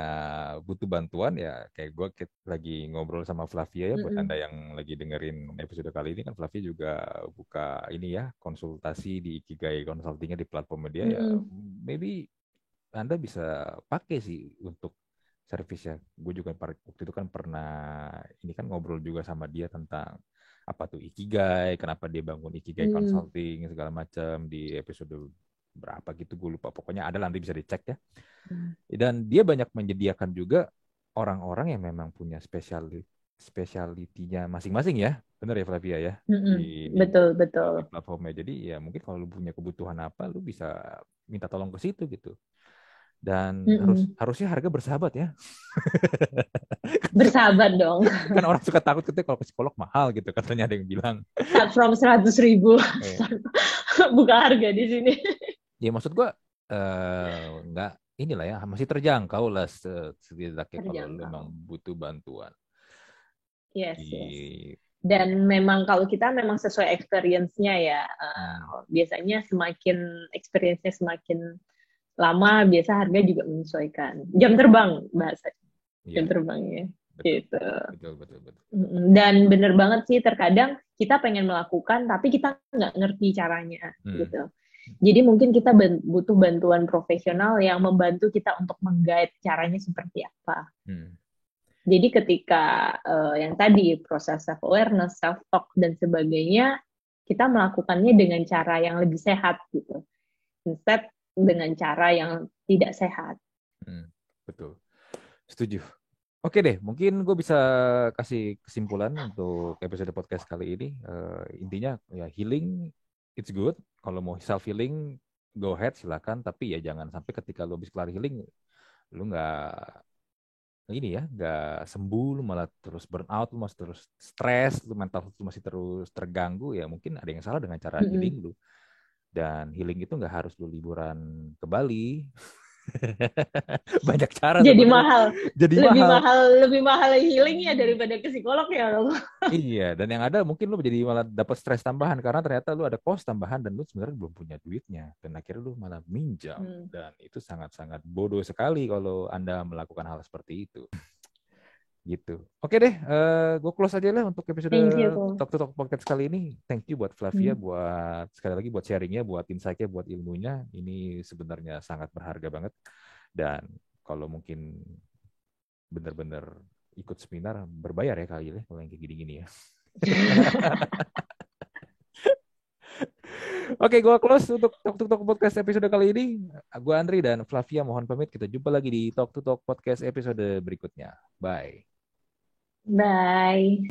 butuh bantuan ya kayak gue lagi ngobrol sama Flavia ya, buat Anda yang lagi dengerin episode kali ini kan Flavia juga buka ini ya, konsultasi di Ikigai Consulting-nya di platform media ya, maybe Anda bisa pakai sih untuk servisnya. Gue juga waktu itu kan pernah ini kan ngobrol juga sama dia tentang apa tuh Ikigai, kenapa dia bangun Ikigai Consulting segala macam di episode berapa gitu, gue lupa, pokoknya ada, nanti bisa dicek ya. Dan dia banyak menyediakan juga orang-orang yang memang punya spesialitinya masing-masing ya, benar ya Flavia ya, betul di platformnya. Jadi ya mungkin kalau lu punya kebutuhan apa, lu bisa minta tolong ke situ gitu. Dan harusnya harga bersahabat ya. Bersahabat dong. Kan orang suka takut ketika kalau ke psikolog mahal gitu, katanya ada yang bilang. Start from 100.000 buka harga di sini. Ya maksud gue nggak inilah ya, masih terjangkau lah setidaknya kalau memang butuh bantuan. Yes. Dan memang kalau kita memang sesuai experience-nya ya, biasanya semakin experience-nya semakin lama, biasa harga juga menyesuaikan. Jam terbang bahasa. Jam terbangnya. Gitu. Betul. Dan bener banget sih, terkadang kita pengen melakukan tapi kita nggak ngerti caranya gitu. Jadi mungkin kita butuh bantuan profesional yang membantu kita untuk meng-guide caranya seperti apa. Jadi ketika yang tadi proses self-awareness, self-talk dan sebagainya, kita melakukannya dengan cara yang lebih sehat gitu. Instead dengan cara yang tidak sehat. Betul. Setuju. Oke deh, mungkin gue bisa kasih kesimpulan untuk episode podcast kali ini. Intinya ya, healing it's good. Kalau mau self healing, go ahead silakan. Tapi ya jangan sampai ketika lo habis kelar healing, lo nggak sembuh, lo malah terus burn out, lo masih terus stres, lo mental lo masih terus terganggu. Ya mungkin ada yang salah dengan cara healing lo. Dan healing itu nggak harus lo liburan ke Bali. Banyak cara. Jadi mahal. Lebih mahal healingnya daripada ke psikolog ya. Iya, dan yang ada mungkin lu jadi malah dapat stres tambahan karena ternyata lu ada cost tambahan dan lu sebenarnya belum punya duitnya, dan akhirnya lu malah minjam. Dan itu sangat-sangat bodoh sekali kalau Anda melakukan hal seperti itu. Gitu. Oke deh, gue close aja lah untuk episode Talk to Talk podcast kali ini. Thank you buat Flavia, buat sekali lagi buat sharingnya, buat insight-nya, buat ilmunya. Ini sebenarnya sangat berharga banget. Dan kalau mungkin benar-benar ikut seminar berbayar ya kali ini kalau yang kayak gini-gini ya. Oke, gue close untuk Talk to Talk podcast episode kali ini. Gue Andri dan Flavia mohon pamit. Kita jumpa lagi di Talk to Talk podcast episode berikutnya. Bye. Bye.